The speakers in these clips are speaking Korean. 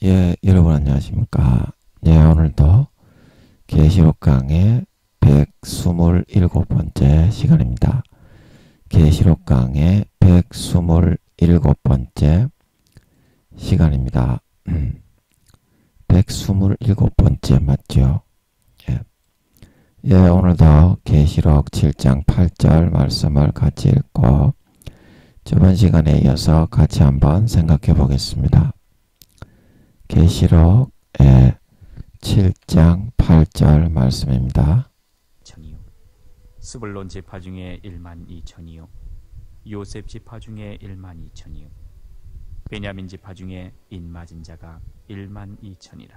예, 여러분 안녕하십니까. 예, 오늘도 계시록 강의 127번째 시간입니다. 계시록 강의 127번째 시간입니다. 127번째 맞죠? 예. 예, 오늘도 계시록 7장 8절 말씀을 같이 읽고 저번 시간에 이어서 같이 한번 생각해 보겠습니다. 계시록 7장 8절 말씀입니다. 천이요 스불론 지파 중에 1만 2천이요 요셉 지파 중에 1만 2천이요 베냐민 지파 중에 인맞은 자가 1만 2천이라.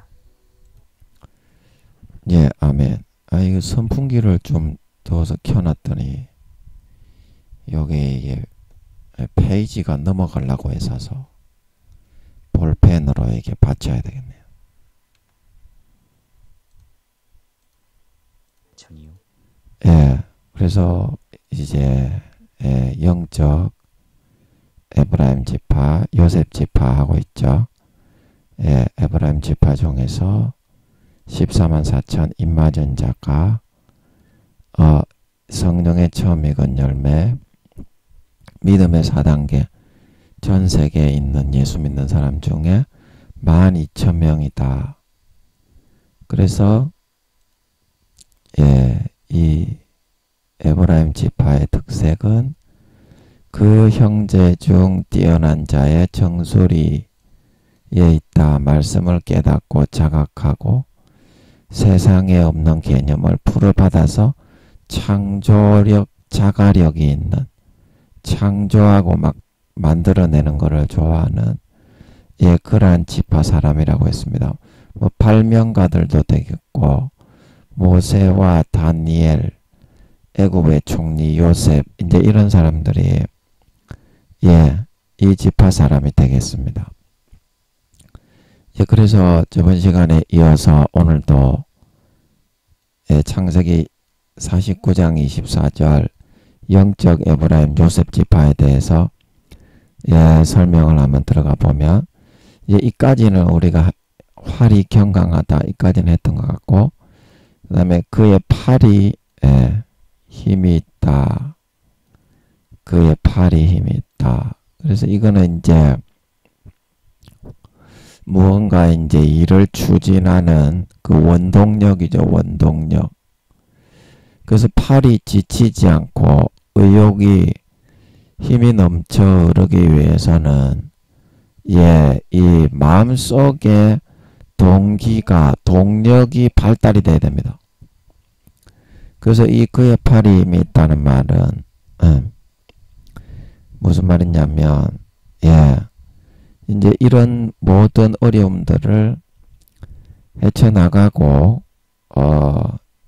예, 아멘. 이거 선풍기를 좀 더워서 켜놨더니 여기 이게 페이지가 넘어가려고 해서 볼펜으로 이렇게 받쳐야 되겠네요. 천이요 예, 그래서 이제 영적 에브라임 지파, 요셉 지파 하고 있죠. 예, 에브라임 지파 중에서 14만 4천 인맞은 자가 성령의 처음 익은 열매, 믿음의 4단계, 전 세계에 있는 예수 믿는 사람 중에 12,000명이다. 그래서 이 에브라임 지파의 특색은 그 형제 중 뛰어난 자의 정수리에 있다. 말씀을 깨닫고 자각하고 세상에 없는 개념을 풀어받아서 창조력, 자가력이 있는, 창조하고 막 만들어내는 것을 좋아하는 그러한 지파 사람이라고 했습니다. 뭐 발명가들도 되겠고 모세와 다니엘, 애굽의 총리 요셉, 이제 이런 사람들이 이 지파 사람이 되겠습니다. 그래서 저번 시간에 이어서 오늘도 창세기 49장 24절 영적 에브라임 요셉 지파에 대해서 설명을 한번 들어가 보면 이까지는 우리가 활이 경강하다 이까지는 했던 것 같고, 그 다음에 그의 팔이 힘이 있다. 그의 팔이 힘이 있다. 그래서 이거는 이제 무언가 이제 일을 추진하는 그 원동력이죠. 원동력. 그래서 팔이 지치지 않고 의욕이 힘이 넘쳐 흐르기 위해서는 이 마음속에 동력이 발달이 돼야 됩니다. 그래서 이 그의 팔이 힘이 있다는 말은 무슨 말이냐면 이제 이런 모든 어려움들을 헤쳐나가고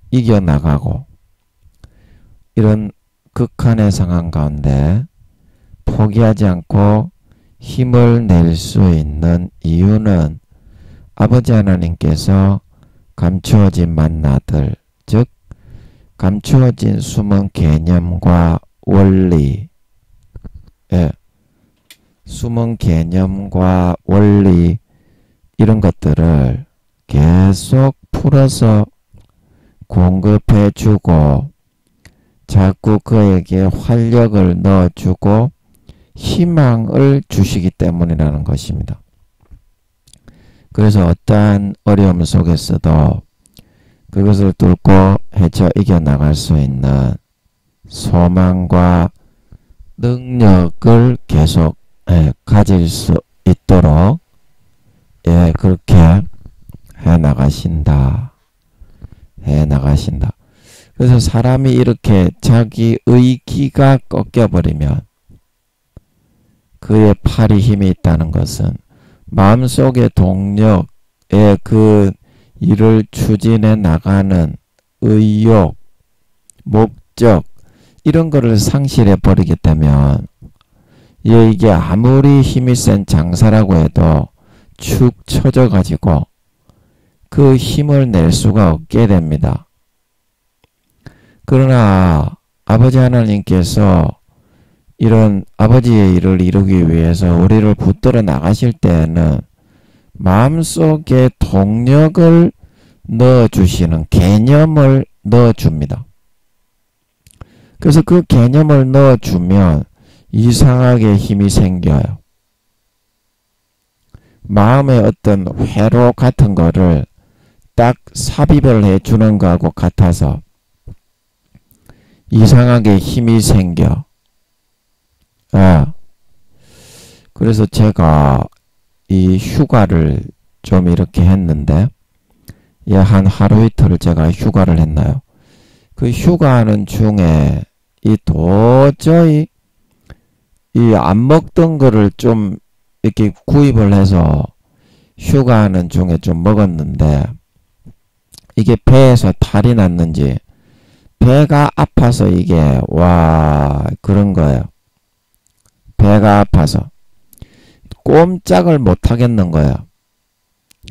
이겨나가고 이런 극한의 상황 가운데 포기하지 않고 힘을 낼 수 있는 이유는 아버지 하나님께서 감추어진 만나들, 즉 감추어진 숨은 개념과 원리, 숨은 개념과 원리 이런 것들을 계속 풀어서 공급해 주고 자꾸 그에게 활력을 넣어주고 희망을 주시기 때문이라는 것입니다. 그래서 어떠한 어려움 속에서도 그것을 뚫고 헤쳐 이겨나갈 수 있는 소망과 능력을 계속 가질 수 있도록 그렇게 해나가신다. 그래서 사람이 이렇게 자기의 기가 꺾여버리면 그의 팔이 힘이 있다는 것은 마음속의 동력에 그 일을 추진해 나가는 의욕, 목적 이런 거를 상실해 버리게 되면 이게 아무리 힘이 센 장사라고 해도 축 처져 가지고 그 힘을 낼 수가 없게 됩니다. 그러나 아버지 하나님께서 이런 아버지의 일을 이루기 위해서 우리를 붙들어 나가실 때에는 마음속에 동력을 넣어주시는 개념을 넣어줍니다. 그래서 그 개념을 넣어주면 이상하게 힘이 생겨요. 마음의 어떤 회로 같은 거를 딱 삽입을 해주는 거하고 같아서 이상하게 힘이 생겨. 그래서 제가 이 휴가를 좀 이렇게 했는데, 한 하루 이틀을 제가 휴가를 했나요? 그 휴가하는 중에 이 도저히 이 안 먹던 거를 좀 이렇게 구입을 해서 휴가하는 중에 좀 먹었는데, 이게 배에서 탈이 났는지 배가 아파서 이게 그런 거예요. 배가 아파서 꼼짝을 못 하겠는 거예요.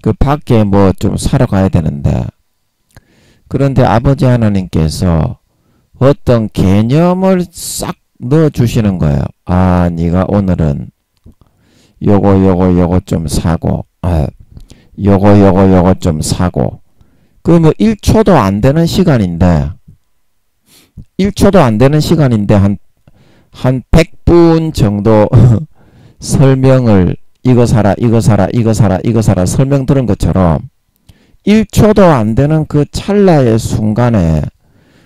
그 밖에 뭐 좀 사러 가야 되는데, 그런데 아버지 하나님께서 어떤 개념을 싹 넣어주시는 거예요. 네가 오늘은 요거 좀 사고, 요거 좀 사고. 그 뭐 1초도 안 되는 시간인데, 1초도 안 되는 시간인데 한 100분 정도 설명을 이거 사라 설명 들은 것처럼 1초도 안 되는 그 찰나의 순간에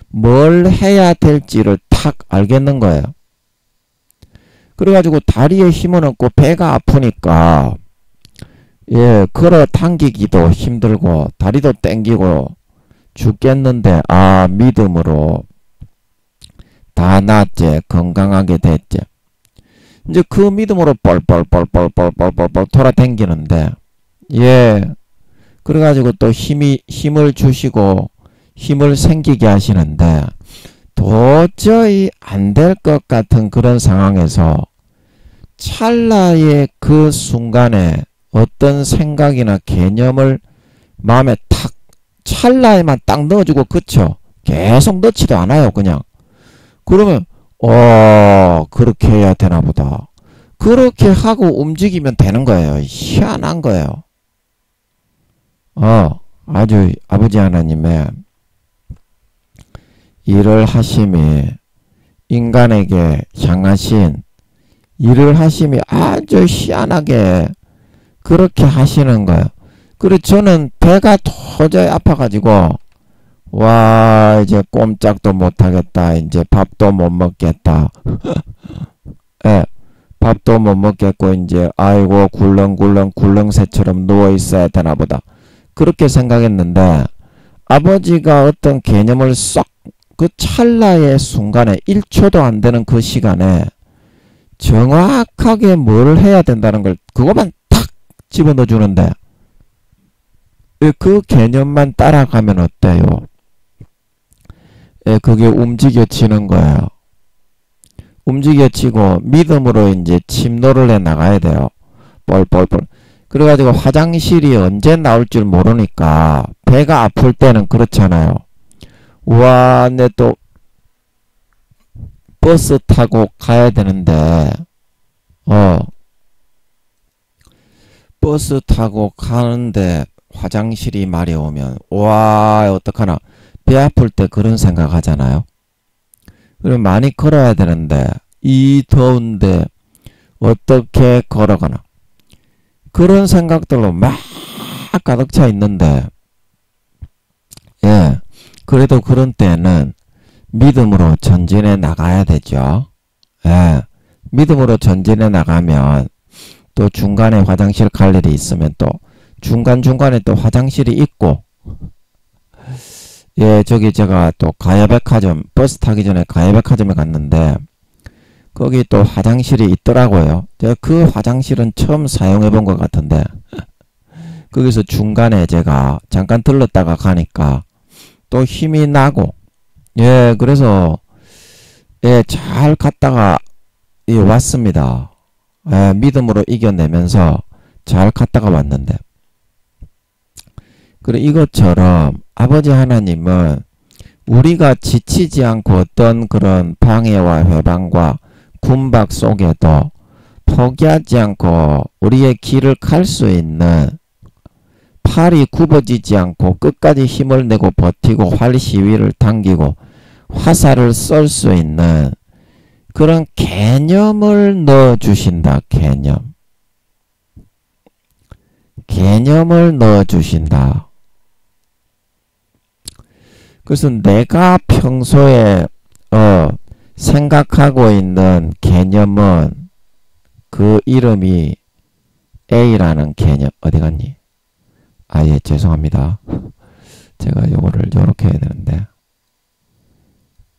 뭘 해야 될지를 탁 알겠는 거예요. 그래가지고 다리에 힘은 없고 배가 아프니까 걸어 당기기도 힘들고 다리도 땡기고 죽겠는데 믿음으로 다 낫지, 건강하게 됐지. 이제 그 믿음으로 뻘뻘 돌아다니는데, 그래가지고 또 힘을 주시고 힘을 생기게 하시는데, 도저히 안 될 것 같은 그런 상황에서 찰나의 그 순간에 어떤 생각이나 개념을 마음에 탁 찰나에만 딱 넣어주고 그쳐. 계속 넣지도 않아요. 그냥. 그러면 그렇게 해야 되나 보다. 그렇게 하고 움직이면 되는 거예요. 희한한 거예요. 아주 아버지 하나님의 일을 하심이, 인간에게 향하신 일을 하심이 아주 희한하게 그렇게 하시는 거예요. 그리고 저는 배가 도저히 아파가지고 이제 꼼짝도 못하겠다. 이제 밥도 못 먹겠다. 밥도 못 먹겠고 이제 아이고 굴렁새처럼 누워있어야 되나 보다. 그렇게 생각했는데, 아버지가 어떤 개념을 쏙 그 찰나의 순간에 1초도 안 되는 그 시간에 정확하게 뭘 해야 된다는 걸 그것만 탁 집어넣어 주는데, 그 개념만 따라가면 어때요? 그게 움직여지는 거예요. 움직여지고 믿음으로 이제 침노를 해 나가야 돼요. 뻘뻘. 그래가지고 화장실이 언제 나올 줄 모르니까 배가 아플 때는 그렇잖아요. 내 또 버스 타고 가야 되는데, 버스 타고 가는데 화장실이 마려우면 어떡하나. 배 아플 때 그런 생각 하잖아요. 그럼 많이 걸어야 되는데 이 더운데 어떻게 걸어가나. 그런 생각들로 막 가득 차 있는데, 그래도 그런 때는 믿음으로 전진해 나가야 되죠. 믿음으로 전진해 나가면 또 중간에 화장실 갈 일이 있으면 또 중간중간에 또 화장실이 있고, 저기 제가 또 가야백화점, 버스 타기 전에 가야백화점에 갔는데 거기 또 화장실이 있더라고요. 제가 그 화장실은 처음 사용해 본 것 같은데 거기서 중간에 제가 잠깐 들렀다가 가니까 또 힘이 나고, 그래서 잘 갔다가 왔습니다. 믿음으로 이겨내면서 잘 갔다가 왔는데, 그리고 이것처럼 아버지 하나님은 우리가 지치지 않고 어떤 그런 방해와 회방과 군박 속에도 포기하지 않고 우리의 길을 갈 수 있는 팔이 굽어지지 않고 끝까지 힘을 내고 버티고 활 시위를 당기고 화살을 쏠 수 있는 그런 개념을 넣어주신다. 개념을 넣어주신다. 그래서 내가 평소에 생각하고 있는 개념은 그 이름이 A라는 개념. 어디 갔니? 아, 예, 죄송합니다. 제가 요거를 요렇게 해야 되는데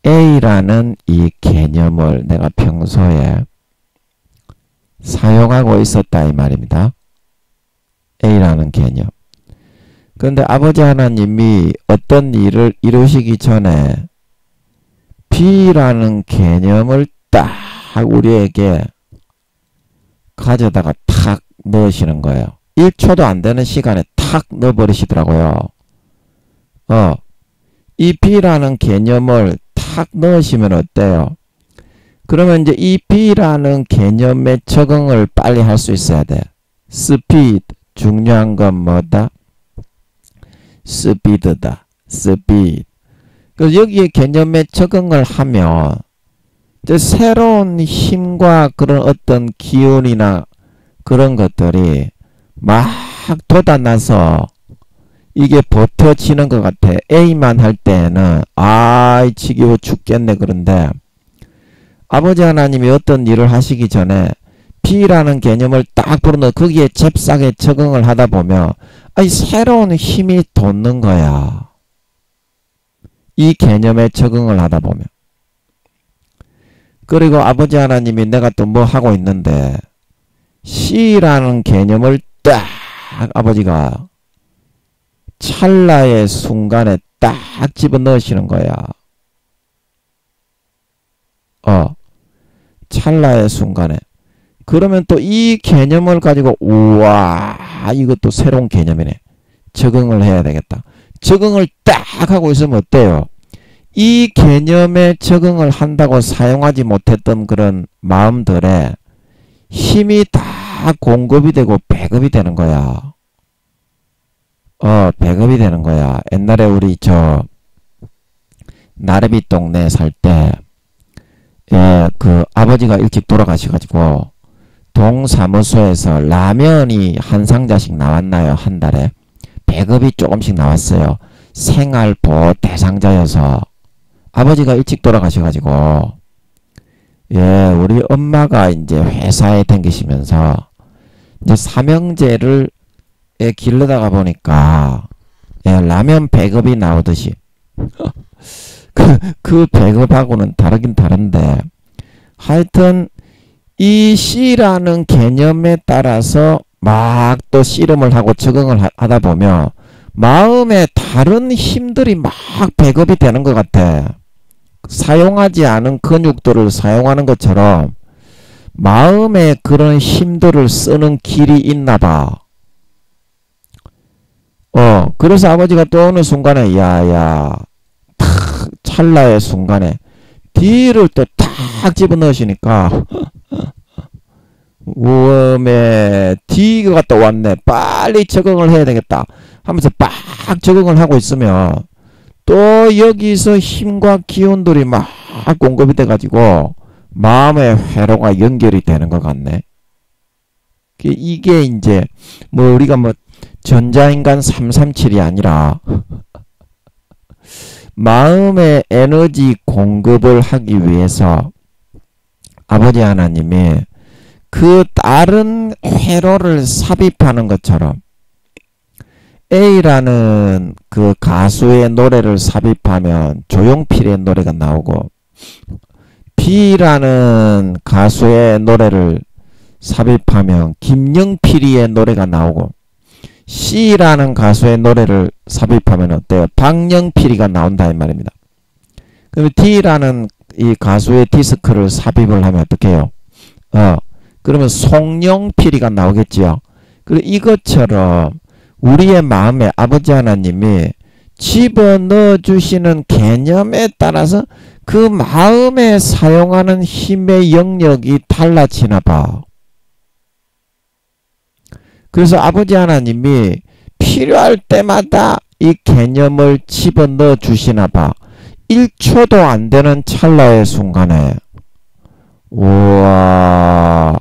A라는 이 개념을 내가 평소에 사용하고 있었다 이 말입니다. A라는 개념. 그런데 아버지 하나님이 어떤 일을 이루시기 전에 B라는 개념을 딱 우리에게 가져다가 탁 넣으시는 거예요. 1초도 안 되는 시간에 탁 넣어버리시더라고요. 이 B라는 개념을 탁 넣으시면 어때요? 그러면 이제 이 B라는 개념에 적응을 빨리 할 수 있어야 돼. 스피드. 중요한 건 뭐다? 스피드다. 스피드. 그래서 여기에 개념에 적응을 하면 이제 새로운 힘과 그런 어떤 기운이나 그런 것들이 막 돋아나서 이게 버텨지는 것 같아. A만 할 때는 아이 지겨워 죽겠네. 그런데 아버지 하나님이 어떤 일을 하시기 전에 B라는 개념을 딱 불어넣어 거기에 잽싸게 적응을 하다 보면 아니 새로운 힘이 돋는 거야. 이 개념에 적응을 하다 보면. 그리고 아버지 하나님이 내가 또 뭐 하고 있는데 C라는 개념을 딱 아버지가 찰나의 순간에 딱 집어넣으시는 거야. 찰나의 순간에. 그러면 또 이 개념을 가지고 우와 이것도 새로운 개념이네. 적응을 해야 되겠다. 적응을 딱 하고 있으면 어때요? 이 개념에 적응을 한다고 사용하지 못했던 그런 마음들에 힘이 다 공급이 되고 배급이 되는 거야. 배급이 되는 거야. 옛날에 우리 나래비 동네 살 때, 그 아버지가 일찍 돌아가셔가지고 동사무소에서 라면이 한 상자씩 나왔나요? 한 달에. 배급이 조금씩 나왔어요. 생활보호 대상자여서. 아버지가 일찍 돌아가셔가지고, 우리 엄마가 이제 회사에 댕기시면서, 이제 삼형제를 기르다가 보니까, 라면 배급이 나오듯이, 그 배급하고는 다르긴 다른데, 하여튼, 이 C라는 개념에 따라서 막 또 씨름을 하고 적응을 하다 보면 마음에 다른 힘들이 막 배급이 되는 것 같아. 사용하지 않은 근육들을 사용하는 것처럼 마음에 그런 힘들을 쓰는 길이 있나 봐. 그래서 아버지가 또 어느 순간에 탁 찰나의 순간에 D를 또 탁 집어넣으시니까 우음에 D가 또 왔네. 빨리 적응을 해야 되겠다 하면서 빡 적응을 하고 있으면 또 여기서 힘과 기운들이 막 공급이 돼가지고 마음의 회로가 연결이 되는 것 같네. 이게 이제 뭐 우리가 뭐 전자인간 337이 아니라 마음의 에너지 공급을 하기 위해서 아버지 하나님이 그 다른 회로를 삽입하는 것처럼 A라는 그 가수의 노래를 삽입하면 조용필의 노래가 나오고 B라는 가수의 노래를 삽입하면 김영필이의 노래가 나오고 C라는 가수의 노래를 삽입하면 어때요? 박영필이가 나온다 이 말입니다. 그러면 D라는 이 가수의 디스크를 삽입을 하면 어떻게 해요? 그러면 송영필이가 나오겠지요. 그리고 이것처럼 우리의 마음에 아버지 하나님이 집어넣어 주시는 개념에 따라서 그 마음에 사용하는 힘의 영역이 달라지나 봐. 그래서 아버지 하나님이 필요할 때마다 이 개념을 집어넣어 주시나 봐. 1초도 안 되는 찰나의 순간에 우와,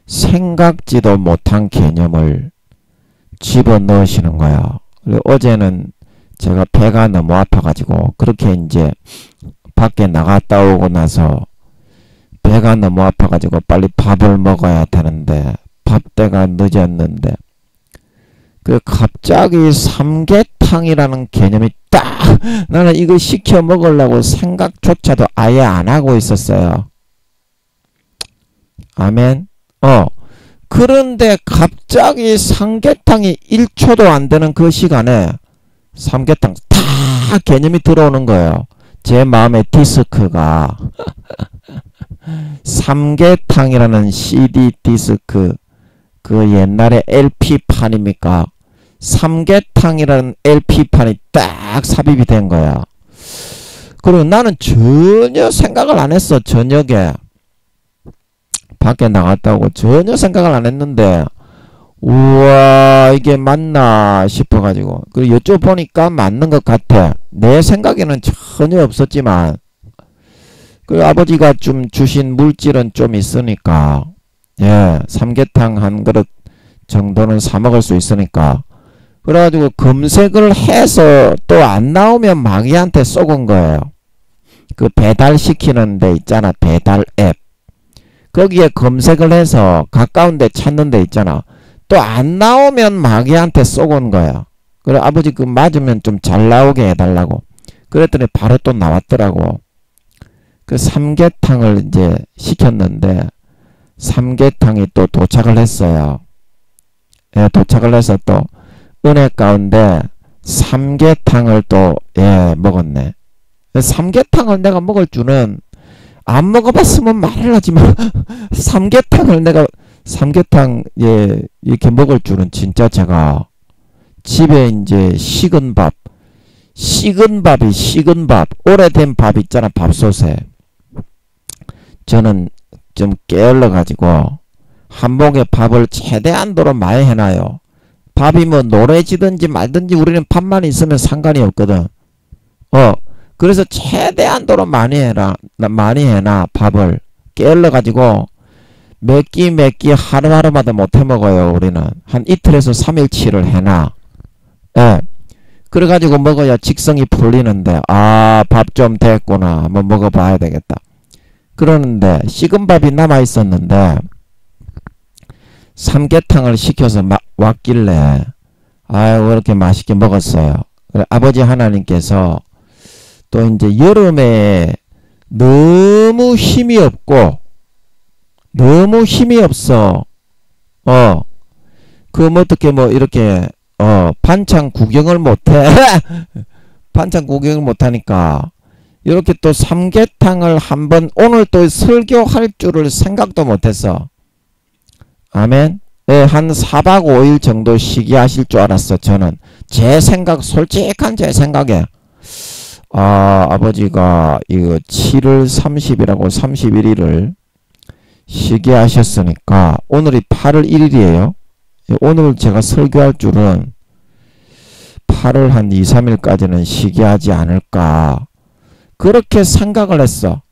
생각지도 못한 개념을 집어넣으시는 거야. 그리고 어제는 제가 배가 너무 아파가지고 그렇게 이제 밖에 나갔다 오고 나서 배가 너무 아파가지고 빨리 밥을 먹어야 되는데 밥때가 늦었는데 그 갑자기 삼계탕이라는 개념이 딱 나는 이거 시켜 먹으려고 생각조차도 아예 안 하고 있었어요. 아멘. 그런데 갑자기 삼계탕이 1초도 안 되는 그 시간에 삼계탕 다 개념이 들어오는 거예요. 제 마음의 디스크가 삼계탕이라는 CD 디스크, 그 옛날에 LP판입니까? 삼계탕이라는 LP판이 딱 삽입이 된 거야. 그리고 나는 전혀 생각을 안 했어. 저녁에 밖에 나갔다고 전혀 생각을 안 했는데 우와, 이게 맞나 싶어가지고 그리고 여쭤보니까 맞는 것 같아. 내 생각에는 전혀 없었지만 그 아버지가 좀 주신 물질은 좀 있으니까 예, 삼계탕 한 그릇 정도는 사 먹을 수 있으니까 그래가지고 검색을 해서 또 안 나오면 마귀한테 쏘은 거예요. 그 배달시키는 데 있잖아. 배달 앱. 거기에 검색을 해서 가까운 데 찾는 데 있잖아. 또 안 나오면 마귀한테 쏘은 거야. 그래 아버지 그 맞으면 좀 잘 나오게 해달라고. 그랬더니 바로 또 나왔더라고. 그 삼계탕을 이제 시켰는데 삼계탕이 또 도착을 했어요. 예, 도착을 해서 또 은혜 가운데 삼계탕을 또 예, 먹었네. 삼계탕을 내가 먹을 줄은 안 먹어봤으면 말을 하지만 삼계탕을 내가 삼계탕 예, 이렇게 먹을 줄은 진짜 제가 집에 이제 식은 밥 오래된 밥 있잖아. 밥솥에 저는 좀 게을러 가지고 한복에 밥을 최대한도로 많이 해놔요. 밥이 뭐 노래지든지 말든지 우리는 밥만 있으면 상관이 없거든. 그래서 최대한도로 많이 해놔. 밥을 게을러 가지고 몇 끼 하루하루마다 못 해먹어요. 우리는 한 이틀에서 3일치를 해놔. 예. 그래가지고 먹어야 직성이 풀리는데 아, 밥 좀 됐구나. 한번 먹어봐야 되겠다. 그러는데 식은 밥이 남아있었는데 삼계탕을 시켜서 왔길래 아유, 그렇게 맛있게 먹었어요. 그래, 아버지 하나님께서 또 이제 여름에 너무 힘이 없고 너무 힘이 없어. 그럼 어떻게 뭐 이렇게 반찬 구경을 못해. 반찬 구경을 못하니까 이렇게 또 삼계탕을 한번 오늘 또 설교할 줄을 생각도 못했어. 아멘. 예, 한 4박 5일 정도 쉬게 하실 줄 알았어. 저는 제 생각, 솔직한 제 생각에 아버지가 이거 7월 30일하고 31일을 쉬게 하셨으니까 오늘이 8월 1일이에요. 오늘 제가 설교할 줄은 8월 한 2, 3일까지는 쉬게 하지 않을까 그렇게 생각을 했어.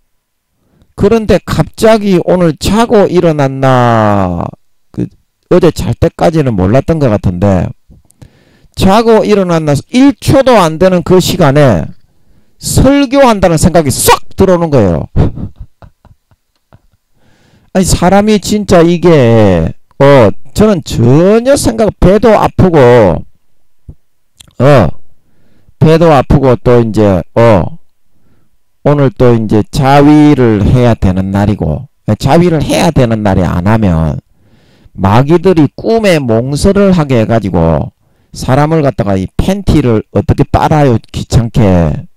그런데 갑자기 오늘 자고 일어났나 어제 잘 때까지는 몰랐던 것 같은데 자고 일어났나 1초도 안 되는 그 시간에 설교한다는 생각이 쏙 들어오는 거예요. 아니 사람이 진짜 이게 저는 전혀 배도 아프고 또 이제 오늘 또 이제 자위를 해야 되는 날이고 자위를 해야 되는 날이 안 하면 마귀들이 꿈에 몽설을 하게 해가지고 사람을 갖다가 이 팬티를 어떻게 빨아요 귀찮게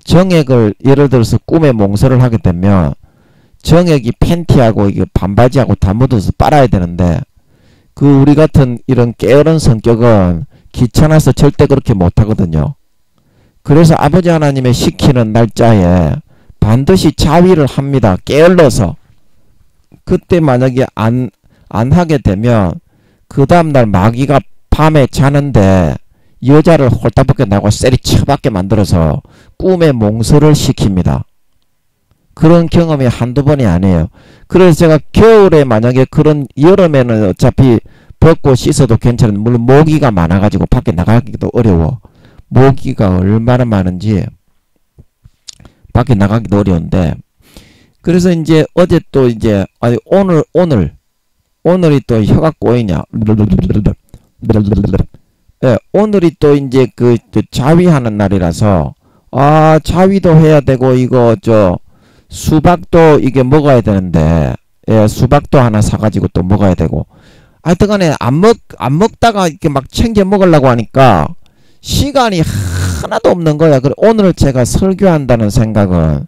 정액을 예를 들어서 꿈에 몽설을 하게 되면 정액이 팬티하고 이게 반바지하고 다 묻어서 빨아야 되는데 그 우리 같은 이런 게으른 성격은 귀찮아서 절대 그렇게 못하거든요. 그래서 아버지 하나님의 시키는 날짜에 반드시 자위를 합니다. 게을러서. 그때 만약에 안 하게 되면 그 다음날 마귀가 밤에 자는데 여자를 홀딱벗게 나고 쎄리 쳐박게 만들어서 꿈에 몽설을 시킵니다. 그런 경험이 한두 번이 아니에요. 그래서 제가 겨울에 만약에 그런, 여름에는 어차피 벗고 씻어도 괜찮은데, 물론 모기가 많아가지고 밖에 나가기도 어려워. 모기가 얼마나 많은지 밖에 나가기도 어려운데, 그래서 이제 어제 또 이제, 아니 오늘이 또 혀가 꼬이냐. 예, 오늘이 또 이제 그 자위하는 날이라서, 아, 자위도 해야 되고, 이거 수박도 이게 먹어야 되는데, 예, 수박도 하나 사가지고 또 먹어야 되고, 하여튼간에 안 먹다가 이렇게 막 챙겨 먹으려고 하니까 시간이 하나도 없는 거야. 그래, 오늘 제가 설교한다는 생각은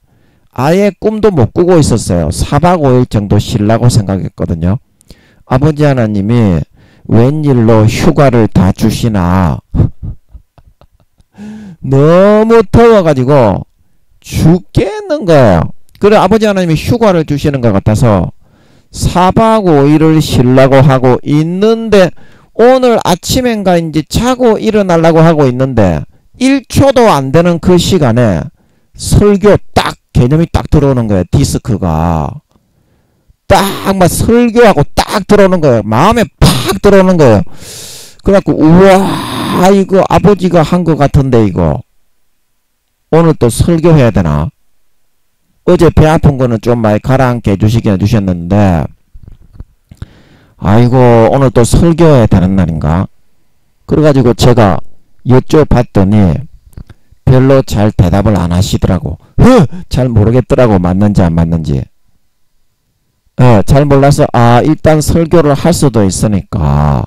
아예 꿈도 못 꾸고 있었어요. 4박 5일 정도 쉬려고 생각했거든요. 아버지 하나님이 웬일로 휴가를 다 주시나. 너무 더워가지고 죽겠는 거예요. 그래, 아버지 하나님이 휴가를 주시는 것 같아서 4박 5일을 쉬려고 하고 있는데, 오늘 아침엔가 이제 자고 일어나려고 하고 있는데 1초도 안 되는 그 시간에 설교 딱 개념이 딱 들어오는 거예요. 디스크가 딱 막 설교하고 딱 들어오는 거예요. 마음에 팍 들어오는 거예요. 그래갖고 우와, 이거 아버지가 한 것 같은데, 이거 오늘 또 설교해야 되나. 어제 배 아픈 거는 좀 많이 가라앉게 해주시긴 해주셨는데, 아이고, 오늘 또 설교해야 되는 날인가. 그래가지고 제가 여쭤봤더니 별로 잘 대답을 안 하시더라고. 잘 모르겠더라고. 맞는지 안 맞는지. 잘 몰라서, 일단 설교를 할 수도 있으니까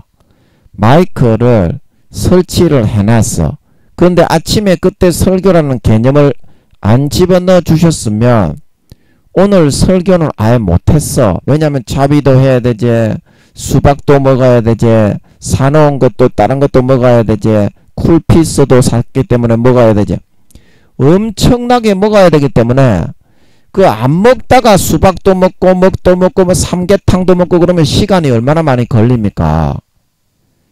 마이크를 설치를 해놨어. 그런데 아침에 그때 설교라는 개념을 안 집어넣어 주셨으면 오늘 설교는 아예 못했어. 왜냐면 자비도 해야 되지, 수박도 먹어야 되지, 사놓은 것도 다른 것도 먹어야 되지, 쿨피스도 샀기 때문에 먹어야 되지. 엄청나게 먹어야 되기 때문에 그 안 먹다가 수박도 먹고 먹도 먹고 뭐 삼계탕도 먹고 그러면 시간이 얼마나 많이 걸립니까?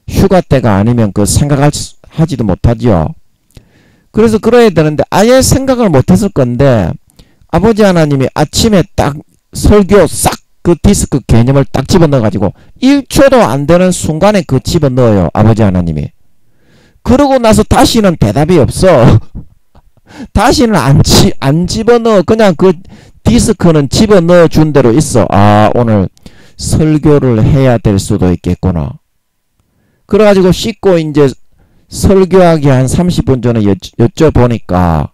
휴가 때가 아니면 그 생각하지도 못하지요. 그래서 그래야 되는데 아예 생각을 못했을 건데, 아버지 하나님이 아침에 딱 설교 싹 그 디스크 개념을 딱 집어넣어가지고 1초도 안 되는 순간에 그 집어넣어요. 아버지 하나님이. 그러고 나서 다시는 대답이 없어. 다시는 안 집어넣어. 그냥 그 디스크는 집어넣어 준 대로 있어. 오늘 설교를 해야 될 수도 있겠구나. 그래가지고 씻고 이제 설교하기 한 30분 전에 여쭤보니까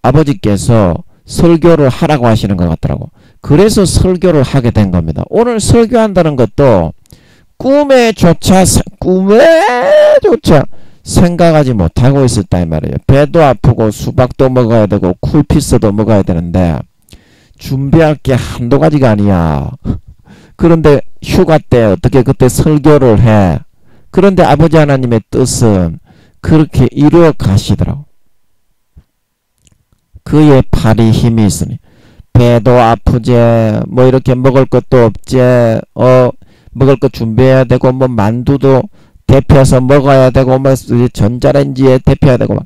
아버지께서 설교를 하라고 하시는 것 같더라고. 그래서 설교를 하게 된 겁니다. 오늘 설교한다는 것도 꿈에조차 생각하지 못하고 있었다 이 말이에요. 배도 아프고 수박도 먹어야 되고 쿨피스도 먹어야 되는데 준비할 게 한두 가지가 아니야. 그런데 휴가 때 어떻게 그때 설교를 해. 그런데 아버지 하나님의 뜻은 그렇게 이루어 가시더라고. 그의 팔이 힘이 있으니 배도 아프지, 뭐 이렇게 먹을 것도 없지, 먹을 거 준비해야 되고, 뭐 만두도 데펴서 먹어야 되고, 뭐 전자레인지에 데펴야 되고, 막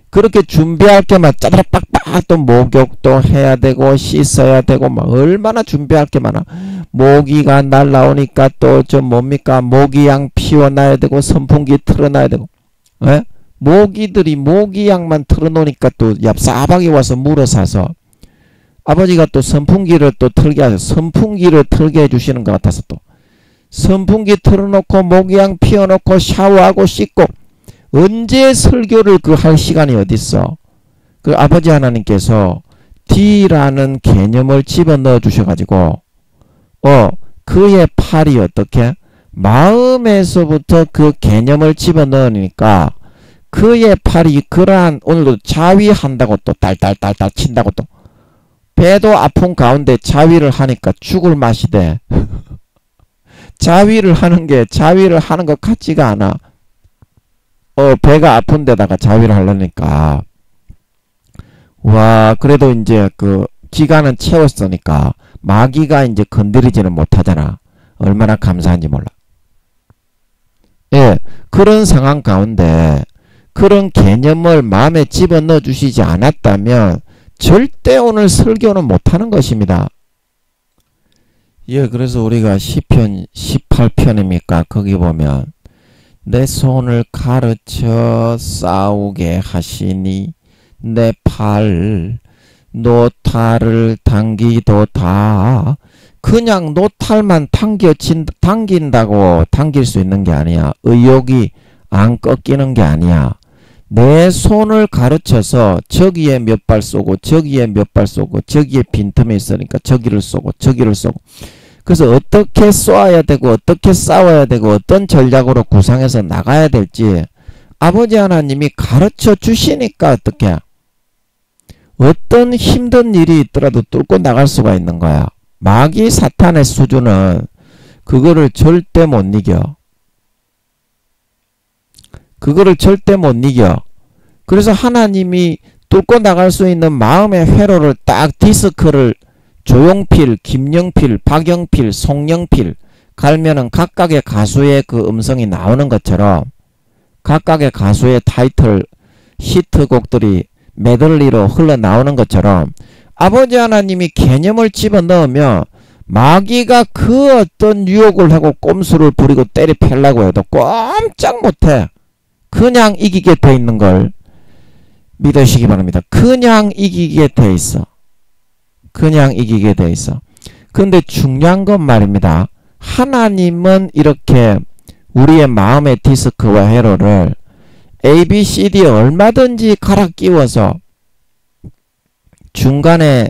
그렇게 준비할 게 막 짜다락 빡빡, 또 목욕도 해야 되고 씻어야 되고 막 얼마나 준비할 게 많아. 모기가 날라오니까 또 뭡니까, 모기향 피워놔야 되고 선풍기 틀어놔야 되고. 에? 모기들이 모기향만 틀어놓으니까 또 얍삽하게 와서 물어 사서 아버지가 또 선풍기를 또 틀게 하셔서 선풍기를 틀게 해주시는 것 같아서 또 선풍기 틀어놓고 모기향 피워놓고 샤워하고 씻고 언제 설교를 그 할 시간이 어딨어. 그 아버지 하나님께서 D라는 개념을 집어넣어 주셔가지고 그의 팔이 어떻게 마음에서부터 그 개념을 집어넣으니까 그의 팔이 그러한 오늘도 자위한다고 또 딸딸딸딸 친다고 또 배도 아픈 가운데 자위를 하니까 죽을 맛이 돼. 자위를 하는 것 같지가 않아. 배가 아픈 데다가 자위를 하려니까. 와, 그래도 이제 그 기간은 채웠으니까 마귀가 이제 건드리지는 못하잖아. 얼마나 감사한지 몰라. 예, 그런 상황 가운데 그런 개념을 마음에 집어넣어 주시지 않았다면 절대 오늘 설교는 못하는 것입니다. 예, 그래서 우리가 시편 18편입니까? 거기 보면 내 손을 가르쳐 싸우게 하시니 내 팔 노탈을 당기도다. 그냥 노탈만 당긴다고 당길 수 있는 게 아니야. 의욕이 안 꺾이는 게 아니야. 내 손을 가르쳐서 저기에 몇 발 쏘고 저기에 몇 발 쏘고 저기에 빈틈이 있으니까 저기를 쏘고 저기를 쏘고, 그래서 어떻게 쏘아야 되고 어떻게 싸워야 되고 어떤 전략으로 구상해서 나가야 될지 아버지 하나님이 가르쳐 주시니까 어떻게 어떤 힘든 일이 있더라도 뚫고 나갈 수가 있는 거야. 마귀 사탄의 수준은 그거를 절대 못 이겨. 그거를 절대 못 이겨. 그래서 하나님이 뚫고 나갈 수 있는 마음의 회로를 딱 디스크를 조용필, 김영필, 박영필, 송영필 갈면은 각각의 가수의 그 음성이 나오는 것처럼 각각의 가수의 타이틀 히트곡들이 메들리로 흘러나오는 것처럼 아버지 하나님이 개념을 집어넣으면 마귀가 그 어떤 유혹을 하고 꼼수를 부리고 때리 펴려고 해도 꼼짝 못해. 그냥 이기게 돼 있는 걸 믿으시기 바랍니다. 그냥 이기게 돼 있어. 그냥 이기게 돼 있어. 근데 중요한 건 말입니다. 하나님은 이렇게 우리의 마음의 디스크와 회로를 A, B, C, D 얼마든지 갈아 끼워서 중간에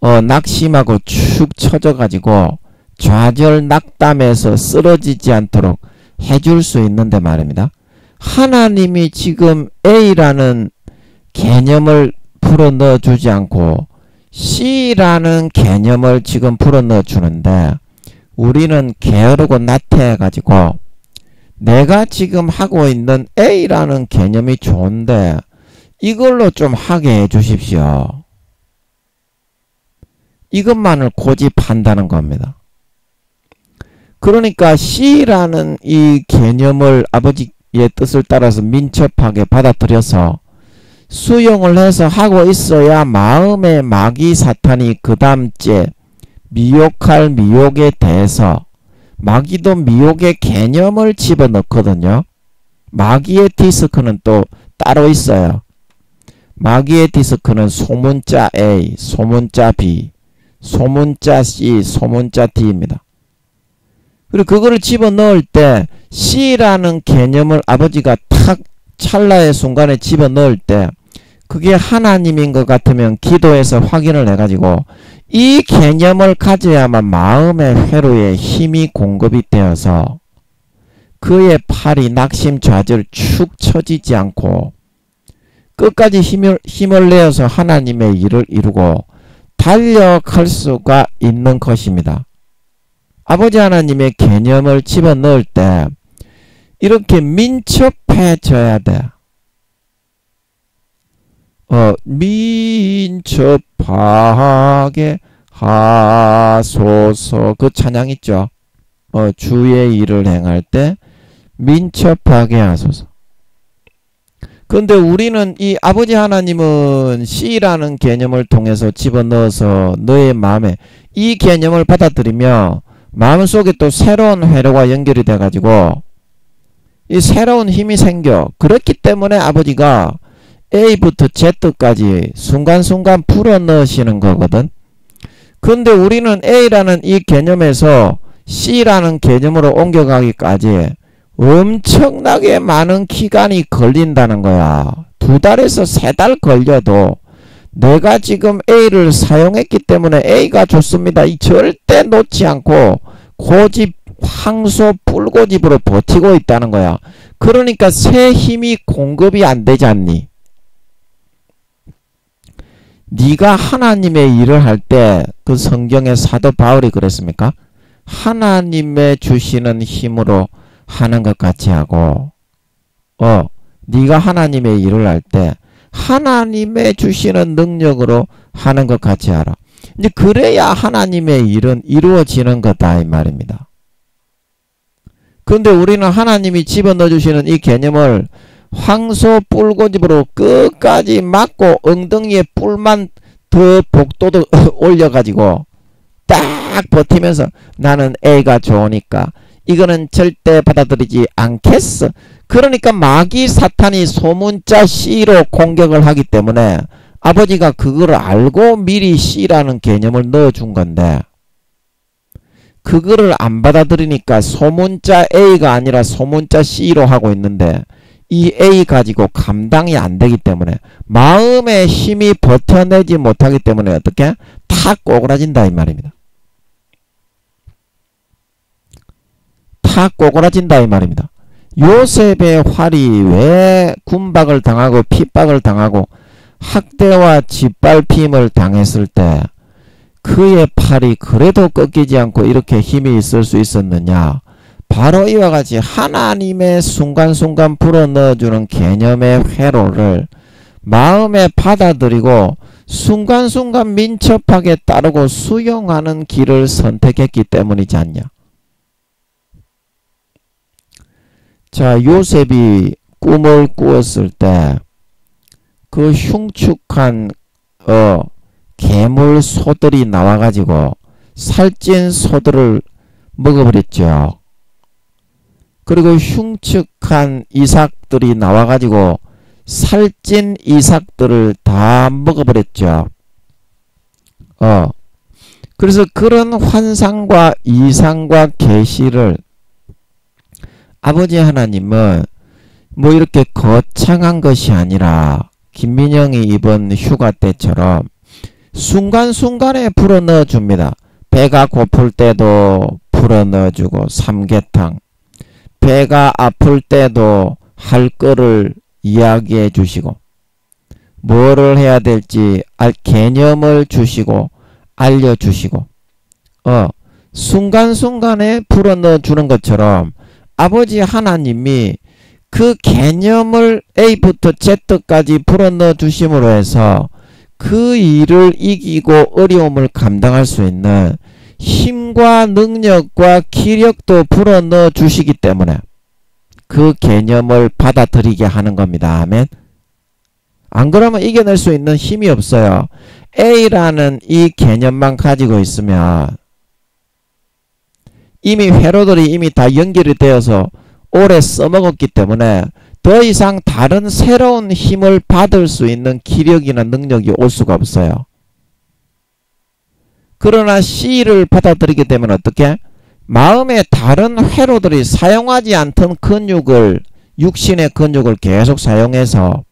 낙심하고 축 처져 가지고 좌절 낙담해서 쓰러지지 않도록 해줄 수 있는데 말입니다. 하나님이 지금 A라는 개념을 풀어넣어 주지 않고 C라는 개념을 지금 풀어넣어 주는데 우리는 게으르고 나태해 가지고 내가 지금 하고 있는 A라는 개념이 좋은데 이걸로 좀 하게 해 주십시오. 이것만을 고집한다는 겁니다. 그러니까 C라는 이 개념을 아버지의 뜻을 따라서 민첩하게 받아들여서 수용을 해서 하고 있어야 마음의 마귀 사탄이 그 다음째 미혹할 미혹에 대해서 마귀도 미혹의 개념을 집어넣거든요. 마귀의 디스크는 또 따로 있어요. 마귀의 디스크는 소문자 A, 소문자 B, 소문자 C, 소문자 D입니다. 그리고 그거를 집어넣을 때 C라는 개념을 아버지가 탁 찰나의 순간에 집어넣을 때 그게 하나님인 것 같으면 기도해서 확인을 해가지고 이 개념을 가져야만 마음의 회로에 힘이 공급이 되어서 그의 팔이 낙심 좌절 축 처지지 않고 끝까지 힘을 내어서 하나님의 일을 이루고 달려갈 수가 있는 것입니다. 아버지 하나님의 개념을 집어넣을 때 이렇게 민첩해져야 돼. 민첩하게 하소서. 그 찬양 있죠. 주의 일을 행할 때 민첩하게 하소서. 근데 우리는 이 아버지 하나님은 C라는 개념을 통해서 집어넣어서 너의 마음에 이 개념을 받아들이며 마음속에 또 새로운 회로가 연결이 돼가지고 이 새로운 힘이 생겨. 그렇기 때문에 아버지가 A부터 Z까지 순간순간 풀어넣으시는 거거든. 근데 우리는 A라는 이 개념에서 C라는 개념으로 옮겨가기까지 엄청나게 많은 기간이 걸린다는 거야. 2달에서 3달 걸려도 내가 지금 A를 사용했기 때문에 A가 좋습니다. 이 절대 놓지 않고 고집, 황소, 뿔고집으로 버티고 있다는 거야. 그러니까 새 힘이 공급이 안 되지 않니? 네가 하나님의 일을 할 때 그 성경의 사도 바울이 그랬습니까? 하나님의 주시는 힘으로 하는 것 같이 하고 네가 하나님의 일을 할 때 하나님의 주시는 능력으로 하는 것 같이 하라. 이제 그래야 하나님의 일은 이루어지는 거다 이 말입니다. 근데 우리는 하나님이 집어넣어 주시는 이 개념을 황소 뿔고집으로 끝까지 막고 엉덩이에 뿔만 더 복도도 올려가지고 딱 버티면서 나는 A가 좋으니까 이거는 절대 받아들이지 않겠어. 그러니까 마귀 사탄이 소문자 C로 공격을 하기 때문에 아버지가 그걸 알고 미리 C라는 개념을 넣어준 건데, 그거를 안 받아들이니까 소문자 A가 아니라 소문자 C로 하고 있는데, 이 A 가지고 감당이 안 되기 때문에 마음의 힘이 버텨내지 못하기 때문에 어떻게? 탁 꼬그라진다 이 말입니다. 탁 꼬그라진다 이 말입니다. 요셉의 활이 왜 군박을 당하고 핍박을 당하고 학대와 짓밟힘을 당했을 때 그의 팔이 그래도 꺾이지 않고 이렇게 힘이 있을 수 있었느냐? 바로 이와 같이 하나님의 순간순간 불어넣어주는 개념의 회로를 마음에 받아들이고 순간순간 민첩하게 따르고 수용하는 길을 선택했기 때문이지 않냐. 자, 요셉이 꿈을 꾸었을 때 그 흉측한 괴물 소들이 나와가지고 살찐 소들을 먹어버렸죠. 그리고 흉측한 이삭들이 나와가지고 살찐 이삭들을 다 먹어버렸죠. 그래서 그런 환상과 이상과 계시를 아버지 하나님은 뭐 이렇게 거창한 것이 아니라 김민영이 이번 휴가 때처럼 순간순간에 불어넣어 줍니다. 배가 고플 때도 불어넣어 주고 삼계탕, 배가 아플 때도 할 거를 이야기해 주시고 뭐를 해야 될지 개념을 주시고 알려주시고 순간순간에 불어넣어 주는 것처럼 아버지 하나님이 그 개념을 A부터 Z까지 불어넣어 주심으로 해서 그 일을 이기고 어려움을 감당할 수 있는 힘과 능력과 기력도 불어넣어 주시기 때문에 그 개념을 받아들이게 하는 겁니다. 아멘. 안 그러면 이겨낼 수 있는 힘이 없어요. A라는 이 개념만 가지고 있으면 이미 회로들이 이미 다 연결이 되어서 오래 써먹었기 때문에 더 이상 다른 새로운 힘을 받을 수 있는 기력이나 능력이 올 수가 없어요. 그러나 C를 받아들이게 되면 어떻게? 마음의 다른 회로들이 사용하지 않던 근육을, 육신의 근육을 계속 사용해서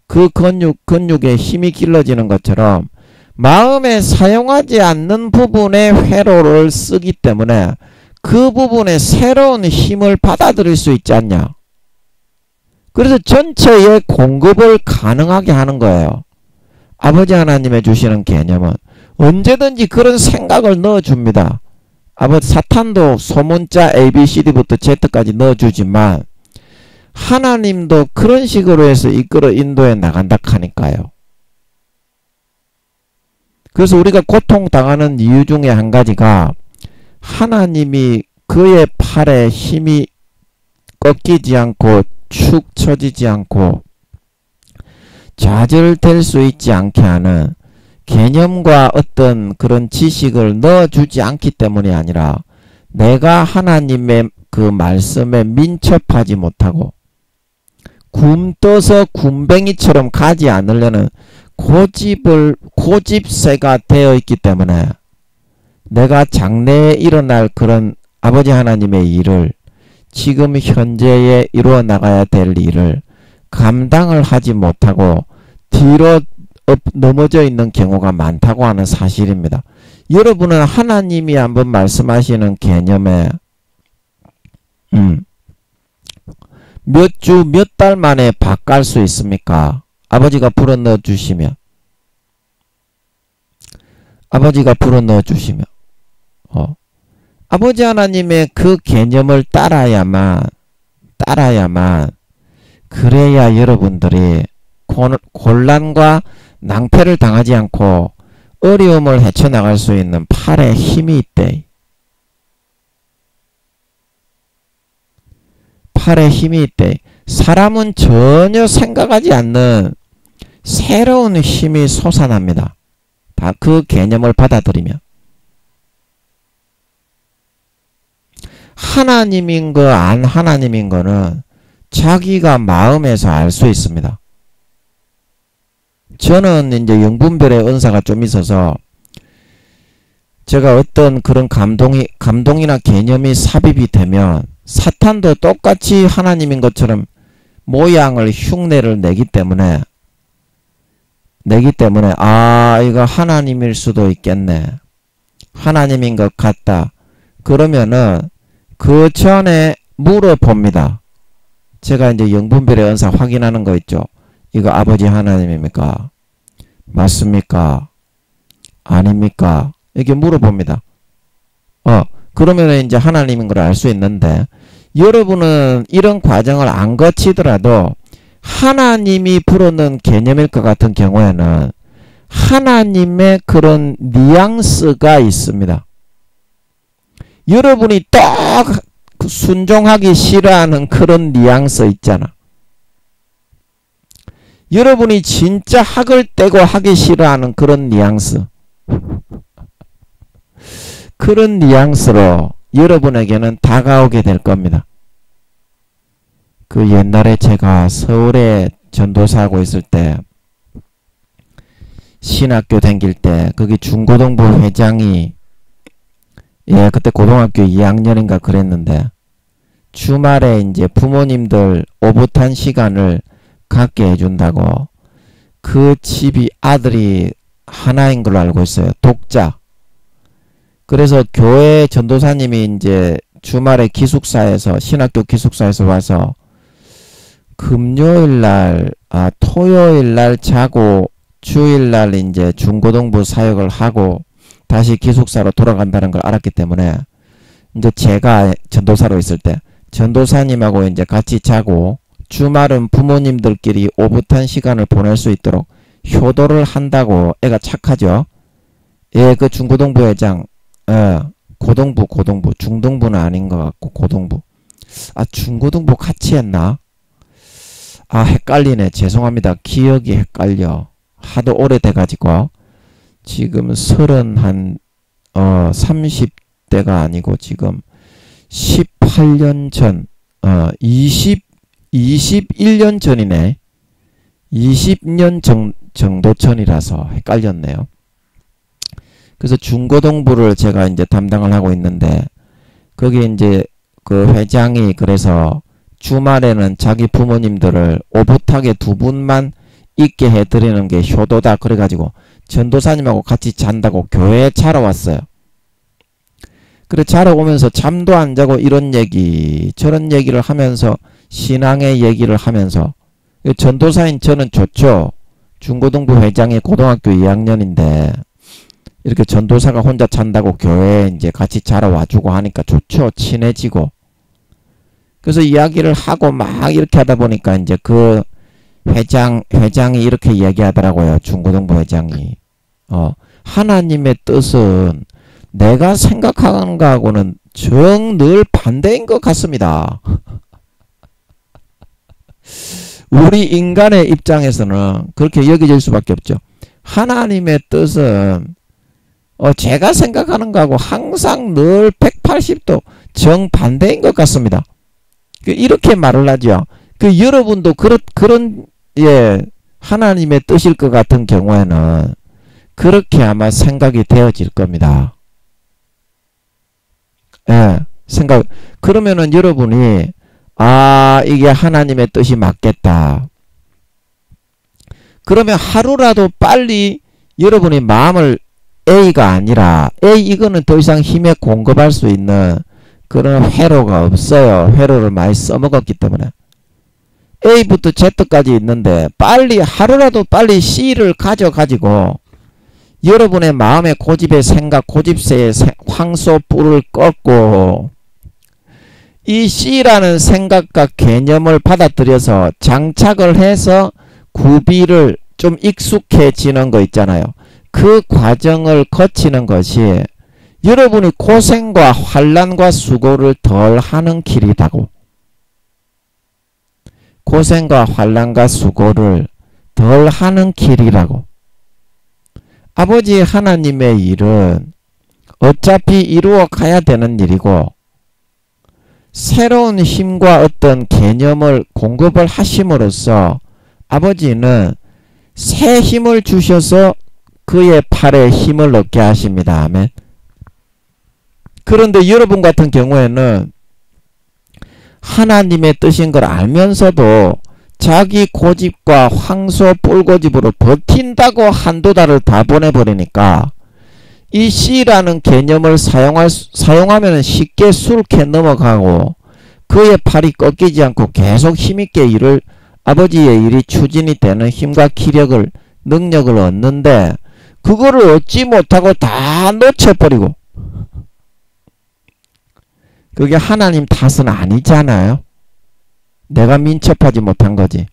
그 근육에 힘이 길러지는 것처럼 마음에 사용하지 않는 부분의 회로를 쓰기 때문에 그 부분에 새로운 힘을 받아들일 수 있지 않냐. 그래서 전체의 공급을 가능하게 하는 거예요. 아버지 하나님의 주시는 개념은 언제든지 그런 생각을 넣어줍니다. 아버지 사탄도 소문자 ABCD부터 Z까지 넣어주지만 하나님도 그런 식으로 해서 이끌어 인도해 나간다 하니까요. 그래서 우리가 고통당하는 이유 중에 한 가지가 하나님이 그의 팔에 힘이 꺾이지 않고 축 처지지 않고 좌절될 수 있지 않게 하는 개념과 어떤 그런 지식을 넣어주지 않기 때문이 아니라 내가 하나님의 그 말씀에 민첩하지 못하고 굼떠서 굼벵이처럼 가지 않으려는 고집세가 되어 있기 때문에 내가 장래에 일어날 그런 아버지 하나님의 일을 지금 현재에 이루어 나가야 될 일을 감당을 하지 못하고 뒤로 넘어져 있는 경우가 많다고 하는 사실입니다. 여러분은 하나님이 한번 말씀하시는 개념에 몇 주, 몇 달 만에 바꿀 수 있습니까? 아버지가 불어넣어 주시면. 아버지가 불어넣어 주시면. 아버지 하나님의 그 개념을 따라야만 그래야 여러분들이 곤란과 낭패를 당하지 않고 어려움을 헤쳐나갈 수 있는 팔에 힘이 있대. 팔에 힘이 있대. 사람은 전혀 생각하지 않는 새로운 힘이 솟아납니다. 다 그 개념을 받아들이면. 하나님인 거, 안 하나님인 거는 자기가 마음에서 알 수 있습니다. 저는 이제 영분별의 은사가 좀 있어서 제가 어떤 그런 감동이나 개념이 삽입이 되면 사탄도 똑같이 하나님인 것처럼 모양을 흉내를 내기 때문에 아, 이거 하나님일 수도 있겠네. 하나님인 것 같다. 그러면은 그 전에 물어봅니다. 제가 이제 영분별의 은사 확인하는 거 있죠. 이거 아버지 하나님입니까? 맞습니까? 아닙니까? 이렇게 물어봅니다. 그러면 이제 하나님인 걸 알 수 있는데, 여러분은 이런 과정을 안 거치더라도 하나님이 불어넣은 개념일 것 같은 경우에는 하나님의 그런 뉘앙스가 있습니다. 여러분이 딱 순종하기 싫어하는 그런 뉘앙스 있잖아. 여러분이 진짜 학을 떼고 하기 싫어하는 그런 뉘앙스. 그런 뉘앙스로 여러분에게는 다가오게 될 겁니다. 그 옛날에 제가 서울에 전도사하고 있을 때 신학교 다닐 때 거기 중고등부 회장이 그때 고등학교 2학년인가 그랬는데 주말에 이제 부모님들 오붓한 시간을 갖게 해준다고 그 집이 아들이 하나인 걸로 알고 있어요. 독자. 그래서 교회 전도사님이 이제 주말에 기숙사에서 신학교 기숙사에서 와서 금요일날 토요일날 자고 주일날 이제 중고등부 사역을 하고 다시 기숙사로 돌아간다는 걸 알았기 때문에 이제 제가 전도사로 있을 때 전도사님하고 이제 같이 자고 주말은 부모님들끼리 오붓한 시간을 보낼 수 있도록 효도를 한다고 애가 착하죠. 그 중고등부 회장 고등부 중등부는 아닌 것 같고 고등부 중고등부 같이 했나? 헷갈리네. 죄송합니다. 기억이 헷갈려. 하도 오래돼가지고 지금 30대가 아니고 지금 18년 전 21년 전이네. 20년 정도 전이라서 헷갈렸네요. 그래서 중고등부를 제가 이제 담당을 하고 있는데 거기 이제 그 회장이 그래서 주말에는 자기 부모님들을 오붓하게 두 분만 있게 해드리는 게 효도다. 그래가지고 전도사님하고 같이 잔다고 교회에 자러 왔어요. 그래 자러 오면서 잠도 안 자고 이런 얘기 저런 얘기를 하면서 신앙의 얘기를 하면서 전도사인 저는 좋죠. 중고등부 회장이 고등학교 2학년인데 이렇게 전도사가 혼자 잔다고 교회에 이제 같이 자러 와주고 하니까 좋죠. 친해지고. 그래서 이야기를 하고 막 이렇게 하다 보니까 이제 그 회장이 이렇게 얘기하더라고요. 중고등부 회장이. 하나님의 뜻은 내가 생각하는 거하고는 정 늘 반대인 것 같습니다. 우리 인간의 입장에서는 그렇게 여겨질 수밖에 없죠. 하나님의 뜻은 제가 생각하는 거하고 항상 늘 180도 정반대인 것 같습니다. 이렇게 말을 하죠. 여러분도 그런 하나님의 뜻일 것 같은 경우에는 그렇게 아마 생각이 되어질 겁니다. 그러면은 여러분이 이게 하나님의 뜻이 맞겠다. 그러면 하루라도 빨리 여러분이 마음을 A가 아니라 이거는 더 이상 힘에 공급할 수 있는 그런 회로가 없어요. 회로를 많이 써먹었기 때문에 A부터 Z까지 있는데 하루라도 빨리 C를 가지고 여러분의 마음의 고집의 생각, 고집세의 황소 뿔을 꺾고 이 C라는 생각과 개념을 받아들여서 장착을 해서 구비를 좀 익숙해지는 거 있잖아요. 그 과정을 거치는 것이 여러분이 고생과 환난과 수고를 덜 하는 길이라고. 고생과 환난과 수고를 덜 하는 길이라고. 아버지 하나님의 일은 어차피 이루어 가야 되는 일이고, 새로운 힘과 어떤 개념을 공급을 하심으로써 아버지는 새 힘을 주셔서 그의 팔에 힘을 얻게 하십니다. 아멘. 그런데 여러분 같은 경우에는 하나님의 뜻인 걸 알면서도 자기 고집과 황소 뿔고집으로 버틴다고 한두 달을 다 보내버리니까 이 씨라는 개념을 사용하면 쉽게 술캐 넘어가고 그의 팔이 꺾이지 않고 계속 힘있게 아버지의 일이 추진이 되는 힘과 기력을, 능력을 얻는데 그거를 얻지 못하고 다 놓쳐버리고, 그게 하나님 탓은 아니잖아요. 내가 민첩하지 못한 거지.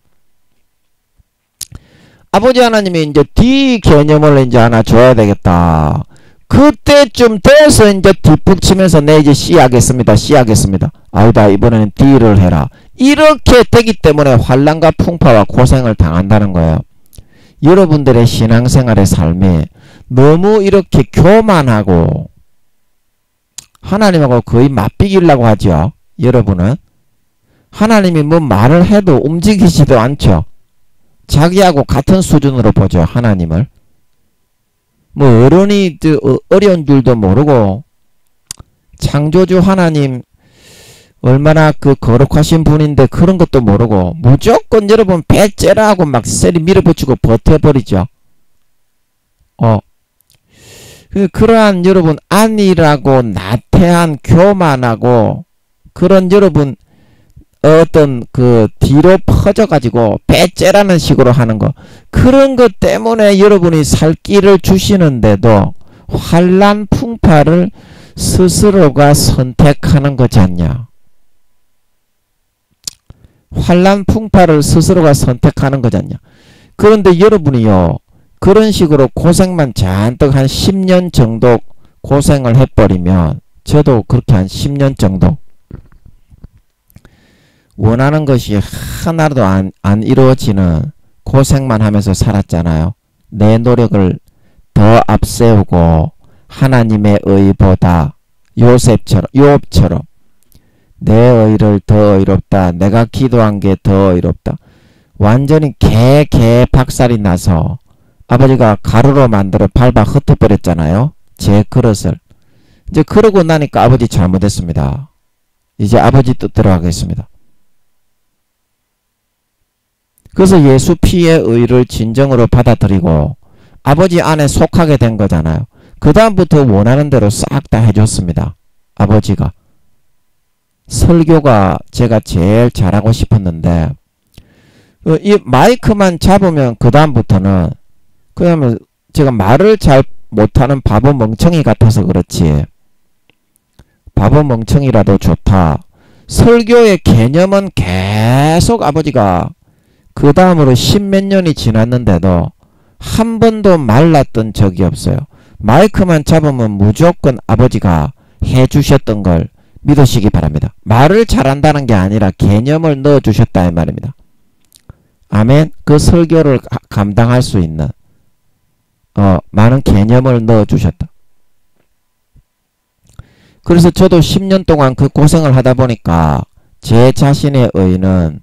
아버지 하나님이 이제 D 개념을 이제 하나 줘야 되겠다. 그때쯤 돼서 이제 뒷북치면서 내 이제 C 하겠습니다. C 하겠습니다. 아니다, 이번에는 D를 해라. 이렇게 되기 때문에 환난과 풍파와 고생을 당한다는 거예요. 여러분들의 신앙생활의 삶이 너무 이렇게 교만하고 하나님하고 거의 맞비기려고 하죠. 여러분은 하나님이 뭐 말을 해도 움직이지도 않죠. 자기하고 같은 수준으로 보죠. 하나님을. 뭐 어른이 어려운 줄도 모르고, 창조주 하나님 얼마나 그 거룩하신 분인데 그런 것도 모르고 무조건 여러분 배째라 하고 막 세리 밀어붙이고 버텨버리죠. 그러한 여러분 안일하고 나태한 교만하고 그런 여러분 어떤 그 뒤로 퍼져가지고 배째라는 식으로 하는 거, 그런 것 때문에 여러분이 살 길을 주시는데도 환난 풍파를 스스로가 선택하는 거지 않냐. 환난 풍파를 스스로가 선택하는 거지 않냐. 그런데 여러분이요, 그런 식으로 고생만 잔뜩 한 10년 정도 고생을 해버리면, 저도 그렇게 한 10년 정도 원하는 것이 하나도 안 이루어지는 고생만 하면서 살았잖아요. 내 노력을 더 앞세우고 하나님의 의보다 요압처럼 내 의를 더 의롭다, 내가 기도한 게 더 의롭다, 완전히 개 박살이 나서 아버지가 가루로 만들어 밟아 흩어버렸잖아요. 제 그릇을. 이제 그러고 나니까 아버지 잘못했습니다. 이제 아버지 뜻대로 하겠습니다. 그래서 예수 피의 의를 진정으로 받아들이고 아버지 안에 속하게 된 거잖아요. 그 다음부터 원하는 대로 싹 다 해줬습니다. 아버지가. 설교가 제가 제일 잘하고 싶었는데 이 마이크만 잡으면 그 다음부터는 그러면 제가 말을 잘 못하는 바보 멍청이 같아서 그렇지, 바보 멍청이라도 좋다. 설교의 개념은 계속 아버지가 그 다음으로 10몇 년이 지났는데도 한 번도 말랐던 적이 없어요. 마이크만 잡으면 무조건 아버지가 해주셨던 걸 믿으시기 바랍니다. 말을 잘한다는 게 아니라 개념을 넣어주셨다 이 말입니다. 아멘. 그 설교를 감당할 수 있는 많은 개념을 넣어주셨다. 그래서 저도 10년 동안 그 고생을 하다 보니까 제 자신의 의는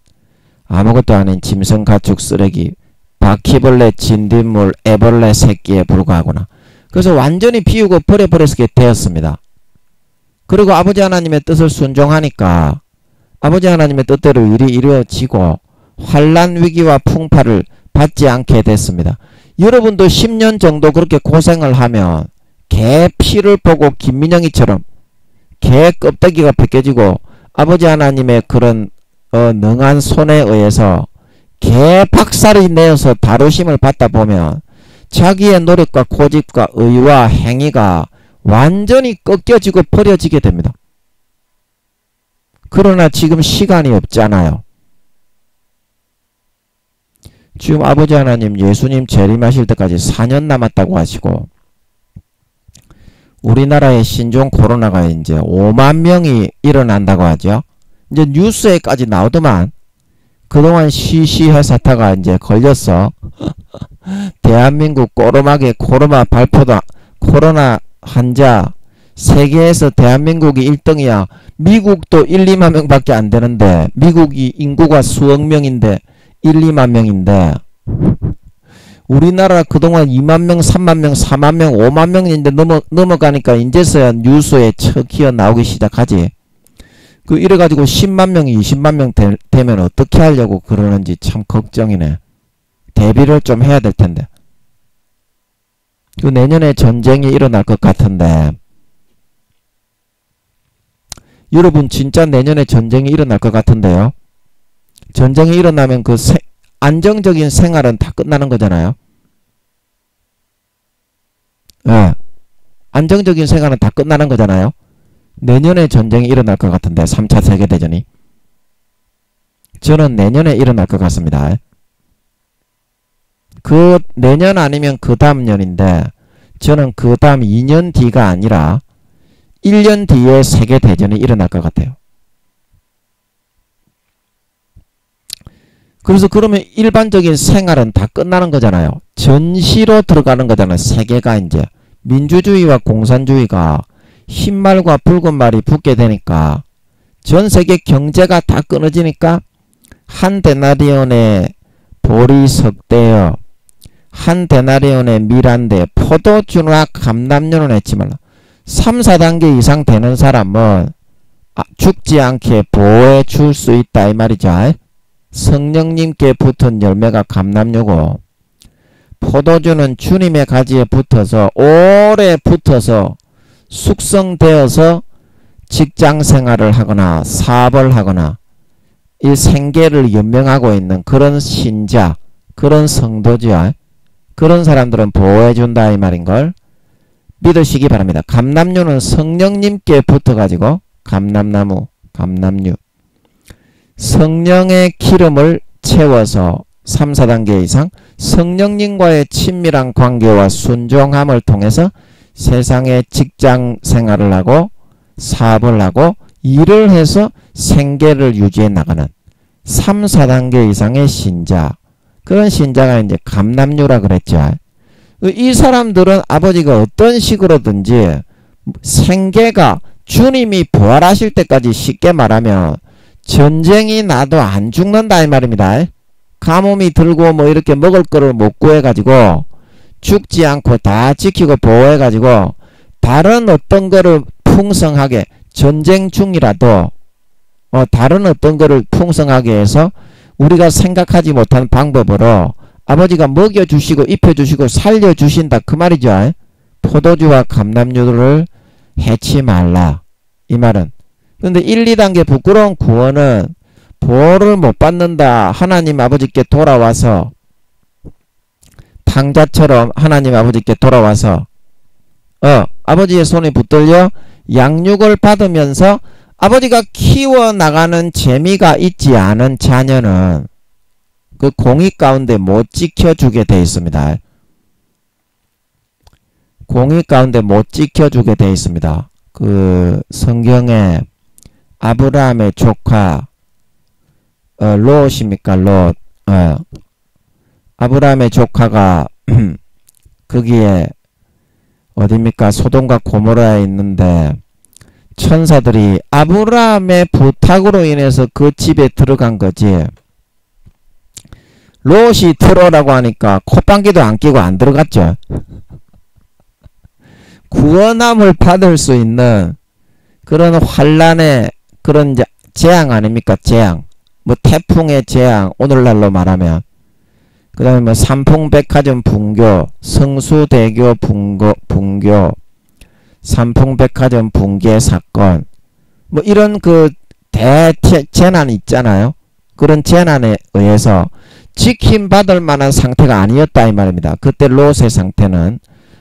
아무것도 아닌 짐승 가축 쓰레기, 바퀴벌레 진딧물 애벌레 새끼에 불과하구나. 그래서 완전히 비우고 버려버리게 되었습니다. 그리고 아버지 하나님의 뜻을 순종하니까 아버지 하나님의 뜻대로 일이 이루어지고 환난 위기와 풍파를 받지 않게 됐습니다. 여러분도 10년 정도 그렇게 고생을 하면 개 피를 보고 김민영이처럼 개 껍데기가 벗겨지고 아버지 하나님의 그런 능한 손에 의해서 개 박살이 내어서 다루심을 받다 보면 자기의 노력과 고집과 의와 행위가 완전히 꺾여지고 버려지게 됩니다. 그러나 지금 시간이 없잖아요. 지금 아버지 하나님 예수님 재림하실 때까지 4년 남았다고 하시고 우리나라에 신종 코로나가 이제 5만 명이 일어난다고 하죠. 이제 뉴스에까지 나오더만 그동안 시시해 사태가 이제 걸렸어. 대한민국 꼬르마게 코로나 환자 세계에서 대한민국이 1등이야. 미국도 1, 2만 명밖에 안 되는데, 미국이 인구가 수억 명인데 1, 2만 명인데, 우리나라 그동안 2만 명, 3만 명, 4만 명, 5만 명인데 넘어가니까 이제서야 뉴스에 척이어 나오기 시작하지. 그 이래가지고 10만 명이 20만 명 되면 어떻게 하려고 그러는지 참 걱정이네. 대비를 좀 해야 될 텐데. 그 내년에 전쟁이 일어날 것 같은데, 여러분 진짜 내년에 전쟁이 일어날 것 같은데요. 전쟁이 일어나면 그 안정적인 생활은 다 끝나는 거잖아요. 예. 안정적인 생활은 다 끝나는 거잖아요. 내년에 전쟁이 일어날 것 같은데, 3차 세계대전이. 저는 내년에 일어날 것 같습니다. 그 내년 아니면 그 다음 년인데, 저는 그 다음 2년 뒤가 아니라 1년 뒤에 세계대전이 일어날 것 같아요. 그래서 그러면 일반적인 생활은 다 끝나는 거잖아요. 전시로 들어가는 거잖아요. 세계가 이제 민주주의와 공산주의가 흰말과 붉은 말이 붙게 되니까 전 세계 경제가 다 끊어지니까 한 데나리온에 보리 석대여, 한 데나리온에 밀한대, 포도주나 감람류는 했지 말라. 3, 4단계 이상 되는 사람은 죽지 않게 보호해 줄 수 있다 이 말이죠. 성령님께 붙은 열매가 감람류고, 포도주는 주님의 가지에 붙어서 오래 붙어서 숙성되어서 직장생활을 하거나 사업을 하거나 이 생계를 연명하고 있는 그런 신자, 그런 성도지와 그런 사람들은 보호해준다 이 말인걸 믿으시기 바랍니다. 감람류는 성령님께 붙어가지고, 감람나무, 감람류, 성령의 기름을 채워서 3, 4단계 이상 성령님과의 친밀한 관계와 순종함을 통해서 세상에 직장 생활을 하고 사업을 하고 일을 해서 생계를 유지해 나가는 3, 4단계 이상의 신자, 그런 신자가 이제 감람류라 그랬죠. 이 사람들은 아버지가 어떤 식으로든지 생계가 주님이 부활하실 때까지, 쉽게 말하면 전쟁이 나도 안 죽는다 이 말입니다. 가뭄이 들고 뭐 이렇게 먹을 거를 못 구해가지고 죽지 않고 다 지키고 보호해가지고 다른 어떤 거를 풍성하게, 전쟁 중이라도 다른 어떤 거를 풍성하게 해서 우리가 생각하지 못한 방법으로 아버지가 먹여주시고 입혀주시고 살려주신다 그 말이죠. 포도주와 감람류를 해치 말라 이 말은. 근데 1, 2단계 부끄러운 구원은 보호를 못 받는다. 하나님 아버지께 돌아와서 탕자처럼 하나님 아버지께 돌아와서 아버지의 손에 붙들려 양육을 받으면서 아버지가 키워나가는 재미가 있지 않은 자녀는 그 공의 가운데 못 지켜주게 되어 있습니다. 공의 가운데 못 지켜주게 되어 있습니다. 그 성경에 아브라함의 조카 롯입니까? 롯. 아브라함의 조카가 거기에 어딥니까? 소돔과 고모라에 있는데 천사들이 아브라함의 부탁으로 인해서 그 집에 들어간 거지. 롯이 들어오라고 하니까 콧방귀도 안 끼고 안 들어갔죠. 구원함을 받을 수 있는 그런 환란의 그런 재앙 아닙니까? 재앙. 뭐 태풍의 재앙, 오늘날로 말하면. 그 다음에 뭐 삼풍백화점 붕괴, 성수대교 붕괴, 삼풍백화점 붕괴 사건, 뭐 이런 그 재난이 있잖아요. 그런 재난에 의해서 지킴받을 만한 상태가 아니었다 이 말입니다. 그때 롯의 상태는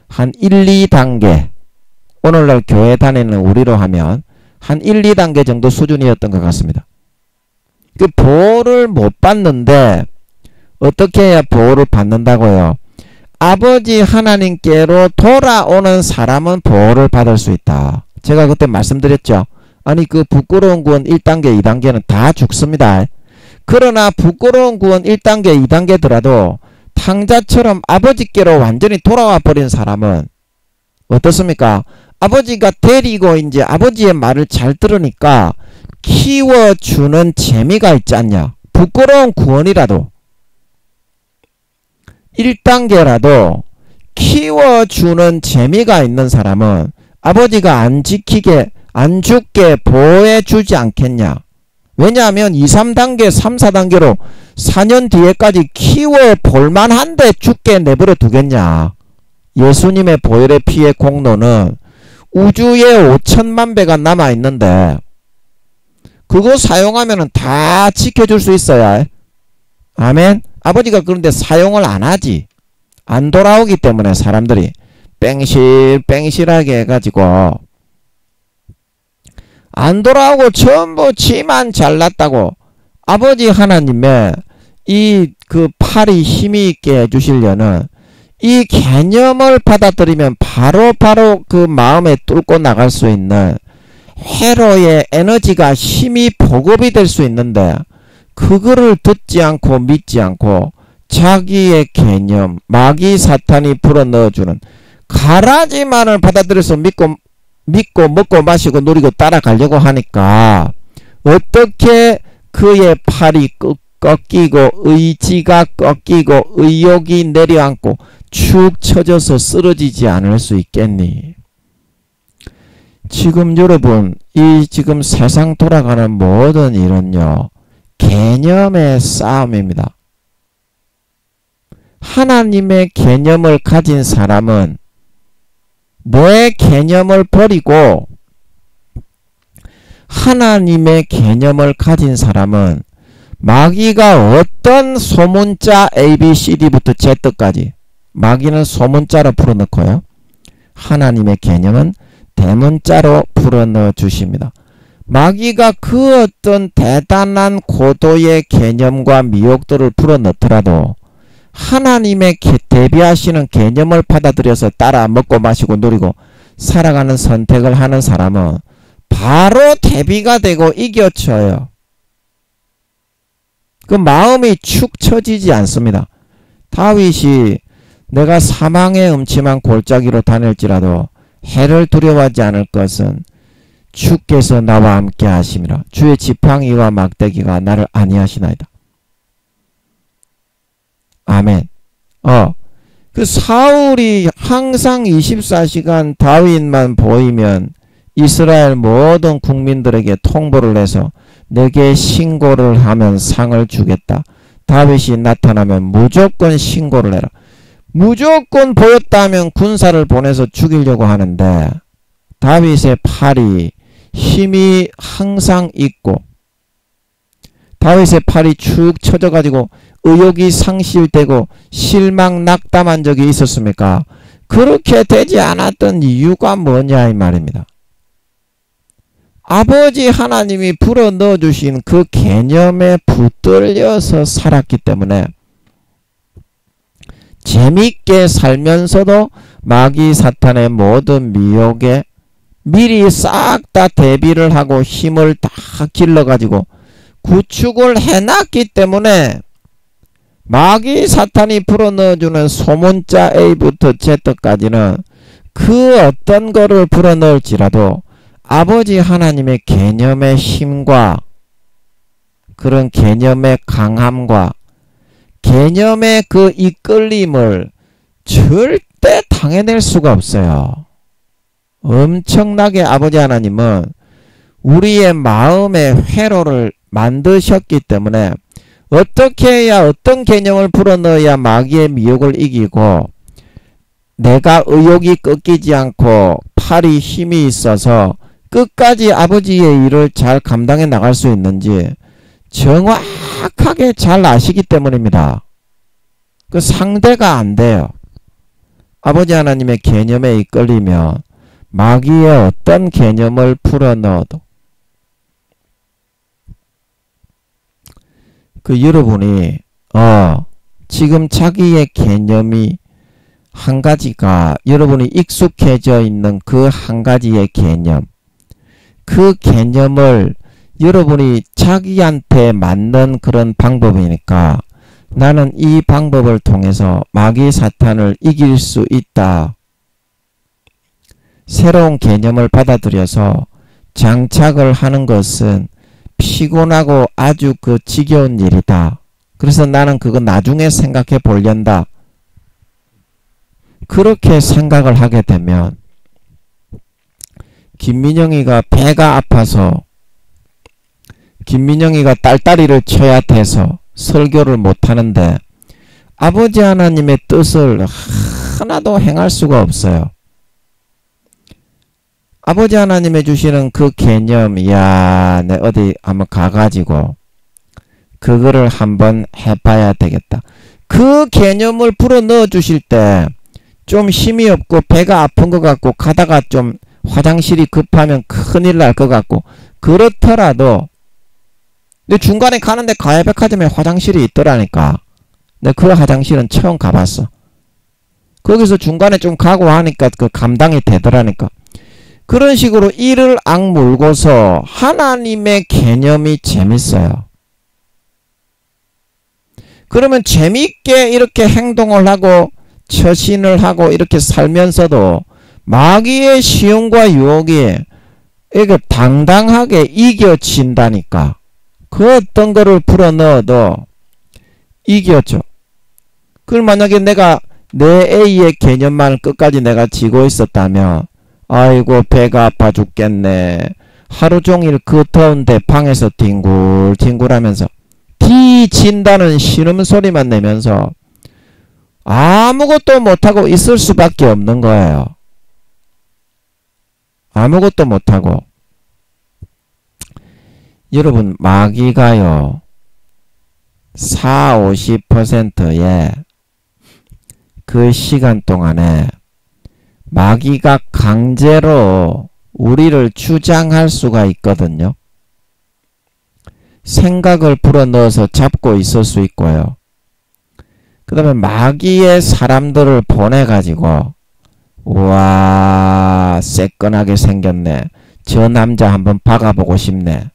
한 1, 2단계, 오늘날 교회 다니는 우리로 하면 한 1, 2단계 정도 수준이었던 것 같습니다. 그 보호를 못 받는데 어떻게 해야 보호를 받는다고요? 아버지 하나님께로 돌아오는 사람은 보호를 받을 수 있다. 제가 그때 말씀드렸죠. 아니 그 부끄러운 구원 1단계 2단계는 다 죽습니다. 그러나 부끄러운 구원 1단계, 2단계더라도 탕자처럼 아버지께로 완전히 돌아와 버린 사람은 어떻습니까? 아버지가 데리고 이제 아버지의 말을 잘 들으니까 키워주는 재미가 있지 않냐. 부끄러운 구원이라도 1단계라도 키워주는 재미가 있는 사람은 아버지가 안 죽게 보호해주지 않겠냐. 왜냐하면 2, 3단계, 3, 4단계로 4년 뒤에까지 키워볼만한데 죽게 내버려 두겠냐. 예수님의 보혈의 피의 공로는 우주에 5천만 배가 남아있는데 그거 사용하면 다 지켜줄 수 있어야 해. 아멘. 아버지가 그런데 사용을 안 하지. 안 돌아오기 때문에 사람들이 뺑실뺑실하게 해가지고 안 돌아오고 전부 지만 잘났다고 아버지 하나님의 이 그 팔이 힘이 있게 해주시려는 이 개념을 받아들이면 바로 그 마음에 뚫고 나갈 수 있는 회로의 에너지가 힘이 보급이 될 수 있는데 그거를 듣지 않고 믿지 않고 자기의 개념, 마귀 사탄이 불어넣어주는 가라지만을 받아들여서 믿고 먹고 마시고 누리고 따라가려고 하니까 어떻게 그의 팔이 꺾이고 의지가 꺾이고 의욕이 내려앉고 축 처져서 쓰러지지 않을 수 있겠니? 지금 여러분 이 지금 세상 돌아가는 모든 일은요 개념의 싸움입니다. 하나님의 개념을 가진 사람은 내 개념을 버리고 하나님의 개념을 가진 사람은 마귀가 어떤 소문자 ABCD부터 Z까지 마귀는 소문자로 풀어넣고요. 하나님의 개념은 대문자로 풀어넣어 주십니다. 마귀가 그 어떤 대단한 고도의 개념과 미혹들을 풀어넣더라도 하나님의 대비하시는 개념을 받아들여서 따라 먹고 마시고 누리고 살아가는 선택을 하는 사람은 바로 대비가 되고 이겨쳐요. 그 마음이 축 처지지 않습니다. 다윗이 내가 사망의 음침한 골짜기로 다닐지라도 해를 두려워하지 않을 것은 주께서 나와 함께 하심이라. 주의 지팡이와 막대기가 나를 안위하시나이다. 아멘. 그 사울이 항상 24시간 다윗만 보이면 이스라엘 모든 국민들에게 통보를 해서 내게 신고를 하면 상을 주겠다. 다윗이 나타나면 무조건 신고를 해라. 무조건 보였다면 군사를 보내서 죽이려고 하는데 다윗의 팔이 힘이 항상 있고 다윗의 팔이 축 처져가지고 의욕이 상실되고 실망 낙담한 적이 있었습니까? 그렇게 되지 않았던 이유가 뭐냐 이 말입니다. 아버지 하나님이 불어넣어 주신 그 개념에 붙들려서 살았기 때문에 재밌게 살면서도 마귀 사탄의 모든 미혹에 미리 싹 다 대비를 하고 힘을 다 길러가지고 구축을 해놨기 때문에 마귀 사탄이 불어넣어주는 소문자 A부터 Z까지는 그 어떤 거를 불어넣을지라도 아버지 하나님의 개념의 힘과 그런 개념의 강함과 개념의 그 이끌림을 절대 당해낼 수가 없어요. 엄청나게 아버지 하나님은 우리의 마음의 회로를 만드셨기 때문에 어떻게 해야 어떤 개념을 불어넣어야 마귀의 미혹을 이기고 내가 의욕이 꺾이지 않고 팔이 힘이 있어서 끝까지 아버지의 일을 잘 감당해 나갈 수 있는지 정확하게 잘 아시기 때문입니다. 그 상대가 안 돼요. 아버지 하나님의 개념에 이끌리면 마귀의 어떤 개념을 풀어넣어도 그 여러분이 지금 자기의 개념이 한 가지가 여러분이 익숙해져 있는 그 한 가지의 개념 그 개념을 여러분이 자기한테 맞는 그런 방법이니까 나는 이 방법을 통해서 마귀 사탄을 이길 수 있다. 새로운 개념을 받아들여서 장착을 하는 것은 피곤하고 아주 그 지겨운 일이다. 그래서 나는 그거 나중에 생각해 보련다. 그렇게 생각을 하게 되면 김민영이가 배가 아파서 김민영이가 딸다리를 쳐야 돼서 설교를 못하는데 아버지 하나님의 뜻을 하나도 행할 수가 없어요. 아버지 하나님의 주시는 그 개념, 야, 내 어디 한번 가가지고 그거를 한번 해봐야 되겠다. 그 개념을 불어 넣어 주실 때 좀 힘이 없고 배가 아픈 것 같고 가다가 좀 화장실이 급하면 큰일 날 것 같고 그렇더라도 근데 중간에 가는데 가야백화점에 화장실이 있더라니까. 근데 그 화장실은 처음 가봤어. 거기서 중간에 좀 가고 하니까 그 감당이 되더라니까. 그런 식으로 이를 악물고서 하나님의 개념이 재밌어요. 그러면 재밌게 이렇게 행동을 하고 처신을 하고 이렇게 살면서도 마귀의 시험과 유혹이 이게 당당하게 이겨진다니까. 그 어떤 거를 불어넣어도 이겼죠. 그걸 만약에 내가 내 A의 개념만 끝까지 내가 지고 있었다면 아이고 배가 아파 죽겠네. 하루 종일 그 더운데 방에서 뒹굴뒹굴하면서 뒤진다는 신음소리만 내면서 아무것도 못하고 있을 수밖에 없는 거예요. 아무것도 못하고. 여러분 마귀가요 40~50%의 그 시간 동안에 마귀가 강제로 우리를 주장할 수가 있거든요. 생각을 불어넣어서 잡고 있을 수 있고요. 그 다음에 마귀의 사람들을 보내가지고 우와 새끈하게 생겼네. 저 남자 한번 박아보고 싶네.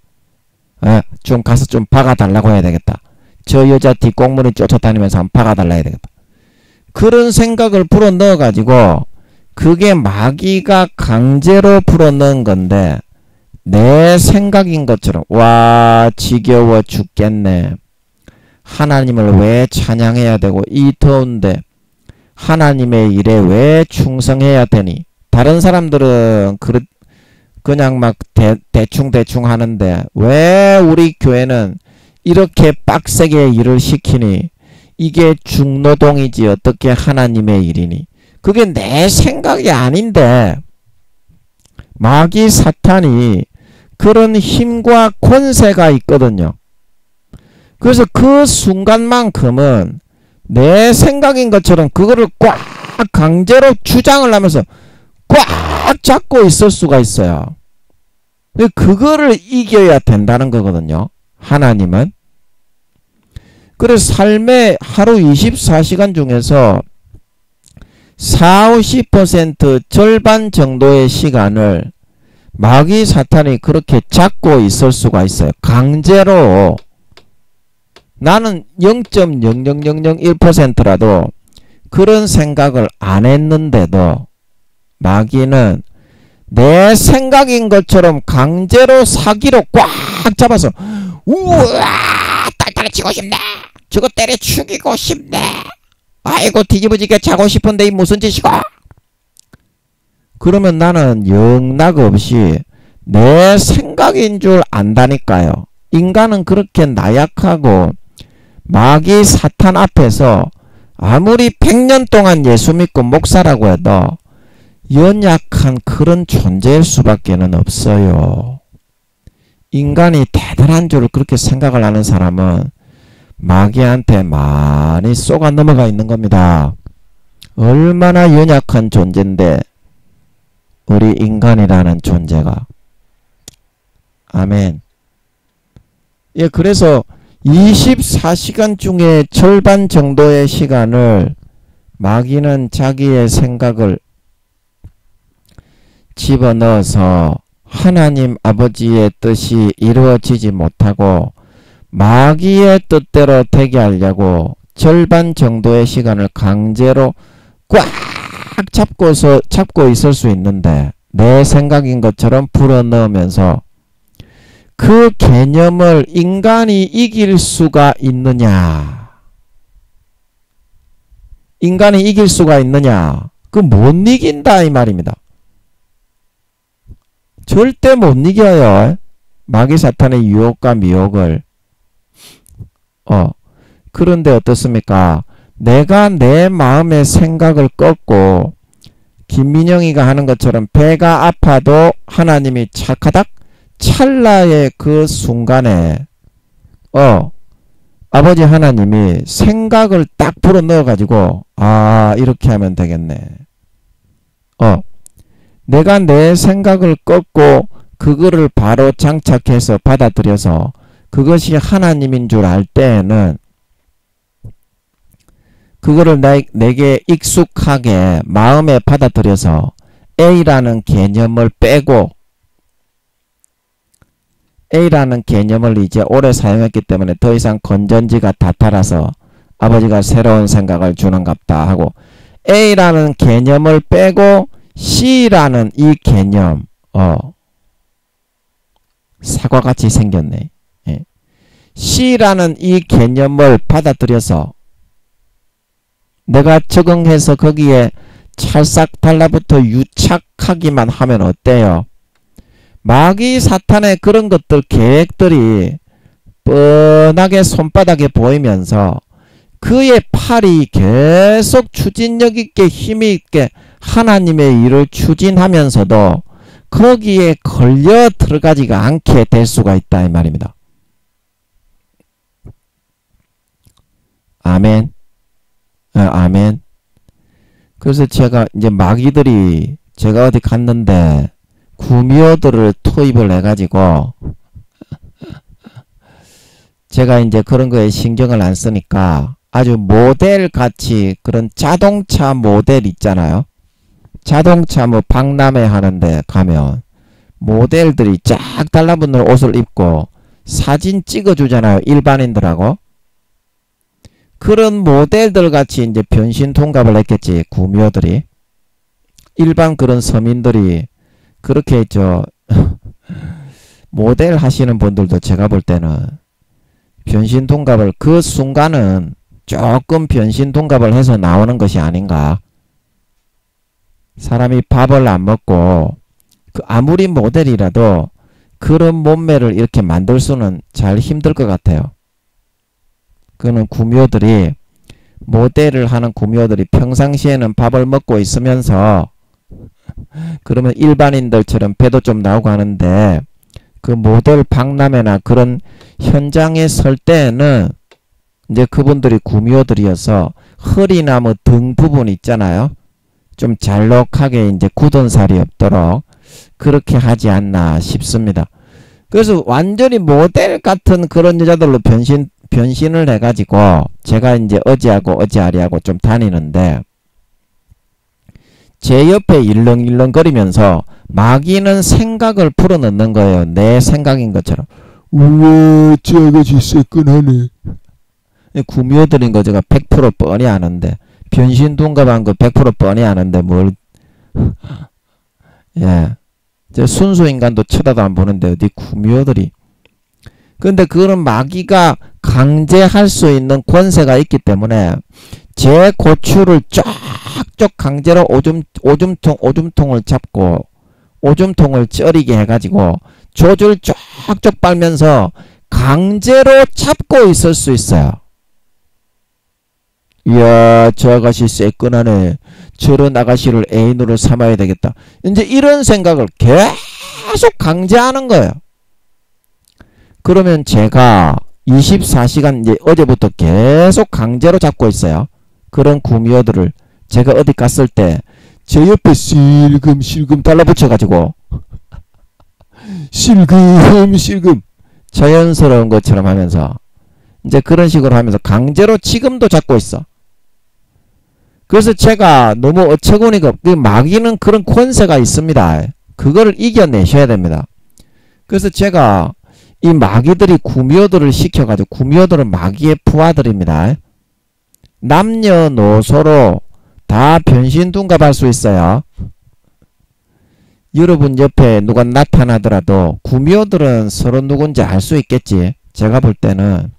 좀 가서 좀 박아달라고 해야 되겠다. 저 여자 뒷공문이 쫓아다니면서 한번 박아달라 해야 되겠다. 그런 생각을 불어넣어가지고 그게 마귀가 강제로 불어넣은 건데 내 생각인 것처럼 와 지겨워 죽겠네. 하나님을 왜 찬양해야 되고 이 더운데 하나님의 일에 왜 충성해야 되니. 다른 사람들은 그냥 막 대충 하는데 왜 우리 교회는 이렇게 빡세게 일을 시키니. 이게 중노동이지 어떻게 하나님의 일이니. 그게 내 생각이 아닌데 마귀 사탄이 그런 힘과 권세가 있거든요. 그래서 그 순간만큼은 내 생각인 것처럼 그거를 꽉 강제로 주장을 하면서 꽉 잡고 있을 수가 있어요. 그거를 이겨야 된다는 거거든요. 하나님은. 그래서 삶의 하루 24시간 중에서 40~50% 절반 정도의 시간을 마귀 사탄이 그렇게 잡고 있을 수가 있어요. 강제로. 나는 0.00001%라도 그런 생각을 안 했는데도 마귀는 내 생각인 것처럼 강제로 사기로 꽉 잡아서 우와 딸딸이 치고 싶네. 저거 때려 죽이고 싶네. 아이고 뒤집어지게 자고 싶은데 이 무슨 짓이고. 그러면 나는 영락 없이 내 생각인 줄 안다니까요. 인간은 그렇게 나약하고 마귀 사탄 앞에서 아무리 100년 동안 예수 믿고 목사라고 해도 연약한 그런 존재일 수밖에는 없어요. 인간이 대단한 줄 그렇게 생각을 하는 사람은 마귀한테 많이 쏘가 넘어가 있는 겁니다. 얼마나 연약한 존재인데 우리 인간이라는 존재가. 아멘. 예, 그래서 24시간 중에 절반 정도의 시간을 마귀는 자기의 생각을 집어넣어서 하나님 아버지의 뜻이 이루어지지 못하고 마귀의 뜻대로 되게 하려고 절반 정도의 시간을 강제로 꽉 잡고 있을 수 있는데 내 생각인 것처럼 불어넣으면서 그 개념을 인간이 이길 수가 있느냐? 인간이 이길 수가 있느냐? 그 못 이긴다 이 말입니다. 절대 못 이겨요. 마귀 사탄의 유혹과 미혹을. 그런데 어떻습니까? 내가 내 마음의 생각을 꺾고 김민영이가 하는 것처럼 배가 아파도 하나님이 착하닥 찰나의 그 순간에 아버지 하나님이 생각을 딱 불어넣어 가지고 이렇게 하면 되겠네. 내가 내 생각을 꺾고 그거를 바로 장착해서 받아들여서 그것이 하나님인 줄 알 때에는 그거를 내게 익숙하게 마음에 받아들여서 A라는 개념을 빼고 A라는 개념을 이제 오래 사용했기 때문에 더 이상 건전지가 다 탈아서 아버지가 새로운 생각을 주는갑다 하고 A라는 개념을 빼고 C라는 이 개념 사과같이 생겼네. 예. C라는 이 개념을 받아들여서 내가 적응해서 거기에 찰싹 달라붙어 유착하기만 하면 어때요? 마귀 사탄의 그런 것들 계획들이 뻔하게 손바닥에 보이면서 그의 팔이 계속 추진력 있게 힘이 있게 하나님의 일을 추진하면서도 거기에 걸려 들어가지가 않게 될 수가 있다 이 말입니다. 아멘. 아멘. 그래서 제가 이제 마귀들이 제가 어디 갔는데 구미호들을 투입을 해가지고 제가 이제 그런 거에 신경을 안 쓰니까 아주 모델같이 그런 자동차 모델 있잖아요. 자동차 뭐 박람회 하는데 가면 모델들이 쫙 달라붙는 옷을 입고 사진 찍어주잖아요. 일반인들하고. 그런 모델들 같이 이제 변신 통갑을 했겠지. 구미호들이. 일반 그런 서민들이 그렇게 모델 하시는 분들도 제가 볼 때는 변신 통갑을 그 순간은 조금 변신 통갑을 해서 나오는 것이 아닌가. 사람이 밥을 안 먹고 아무리 모델이라도 그런 몸매를 이렇게 만들 수는 잘 힘들 것 같아요. 그는 구미호들이 모델을 하는 구미호들이 평상시에는 밥을 먹고 있으면서 그러면 일반인들처럼 배도 좀 나오고 하는데 그 모델 박람회나 그런 현장에 설 때에는 이제 그분들이 구미호들이어서 허리나 뭐 등 부분 있잖아요. 좀 잘록하게 이제 굳은 살이 없도록 그렇게 하지 않나 싶습니다. 그래서 완전히 모델 같은 그런 여자들로 변신을 해가지고 제가 이제 어제아리하고 좀 다니는데 제 옆에 일렁일렁거리면서 마귀는 생각을 풀어넣는 거예요. 내 생각인 것처럼. 우와, 저 아가씨 새끈하네. 구미호들인 거 제가 100% 뻔히 아는데 변신 동갑한 거 100% 뻔히 아는데 뭘 예. 저 순수 인간도 쳐다도 안 보는데 어디 구미호들이. 근데 그런 마귀가 강제할 수 있는 권세가 있기 때문에 제 고추를 쫙쫙 강제로 오줌통을 잡고 오줌통을 쩌리게 해가지고 조줄 쫙쫙 빨면서 강제로 잡고 있을 수 있어요. 이야, 저 아가씨 새끈하네. 저런 아가씨를 애인으로 삼아야 되겠다. 이제 이런 생각을 계속 강제하는 거예요. 그러면 제가 24시간 이제 어제부터 계속 강제로 잡고 있어요. 그런 구미호들을 제가 어디 갔을 때 제 옆에 실금 달라붙여가지고 실금 자연스러운 것처럼 하면서 이제 그런 식으로 하면서 강제로 지금도 잡고 있어. 그래서 제가 너무 어처구니가 없고 마귀는 그런 권세가 있습니다. 그거를 이겨내셔야 됩니다. 그래서 제가 이 마귀들이 구미호들을 시켜가지고, 구미호들은 마귀의 부하들입니다. 남녀노소로 다 변신둔갑할 수 있어요. 여러분 옆에 누가 나타나더라도 구미호들은 서로 누군지 알 수 있겠지. 제가 볼 때는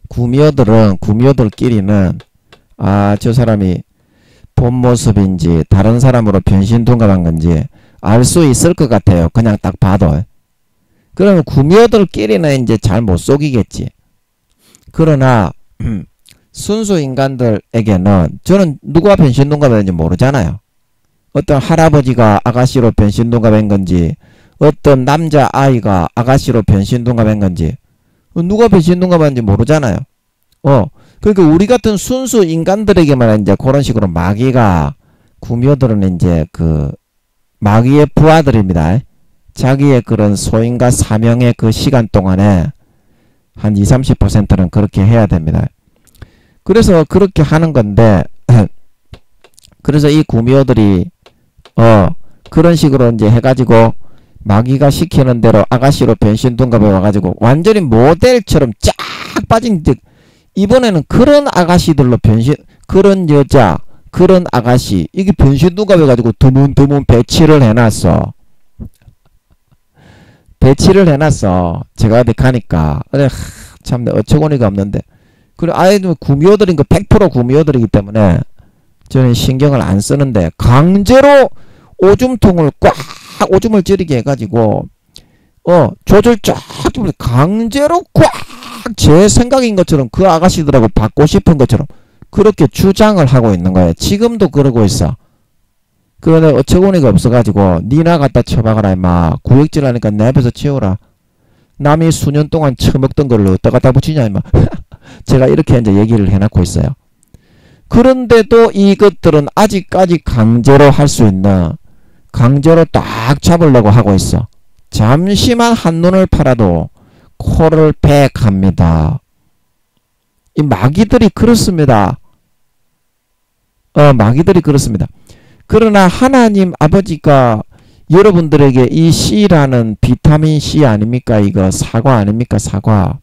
구미호들끼리는 저 사람이 본 모습인지 다른 사람으로 변신둔갑한 건지 알 수 있을 것 같아요. 그냥 딱 봐도. 그러면 구미호들끼리는 이제 잘 못 속이겠지. 그러나 순수 인간들에게는 저는 누가 변신둔갑했는지 모르잖아요. 어떤 할아버지가 아가씨로 변신둔갑한 건지, 어떤 남자아이가 아가씨로 변신둔갑한 건지, 누가 변신둔갑한지 모르잖아요. 그러니까 우리 같은 순수 인간들에게만 이제 그런 식으로 마귀가, 구미호들은 이제 그 마귀의 부하들입니다. 자기의 그런 소임과 사명의 그 시간 동안에 한 20-30%는 그렇게 해야 됩니다. 그래서 그렇게 하는 건데, 그래서 이 구미호들이 그런 식으로 이제 해가지고 마귀가 시키는 대로 아가씨로 변신둔갑해 와가지고 완전히 모델처럼 쫙 빠진, 이번에는 그런 아가씨들로 그런 여자, 그런 아가씨, 이게 변신둔갑해가지고 드문드문 배치를 해놨어. 제가 어디 가니까. 참, 어처구니가 없는데. 그리고 아이들 구미호들인 거 100% 구미호들이기 때문에 저는 신경을 안 쓰는데, 강제로 오줌통을 꽉, 오줌을 찌르게 해가지고, 조절 쫙, 강제로 꽉, 제 생각인 것처럼 그 아가씨들하고 받고 싶은 것처럼 그렇게 주장을 하고 있는 거예요. 지금도 그러고 있어. 그런데 어처구니가 없어가지고, 니나 갖다 쳐박아라, 임마. 구역질 하니까 내 앞에서 치우라. 남이 수년 동안 처먹던 걸로 어디다 갖다 붙이냐, 임마. 제가 이렇게 이제 얘기를 해놓고 있어요. 그런데도 이것들은 아직까지 강제로 할 수 있는, 강제로 딱 잡으려고 하고 있어. 잠시만 한눈을 팔아도 코를 팩합니다. 이 마귀들이 그렇습니다. 마귀들이 그렇습니다. 그러나 하나님 아버지가 여러분들에게 이 C라는 비타민 C 아닙니까? 이거 사과 아닙니까? 사과.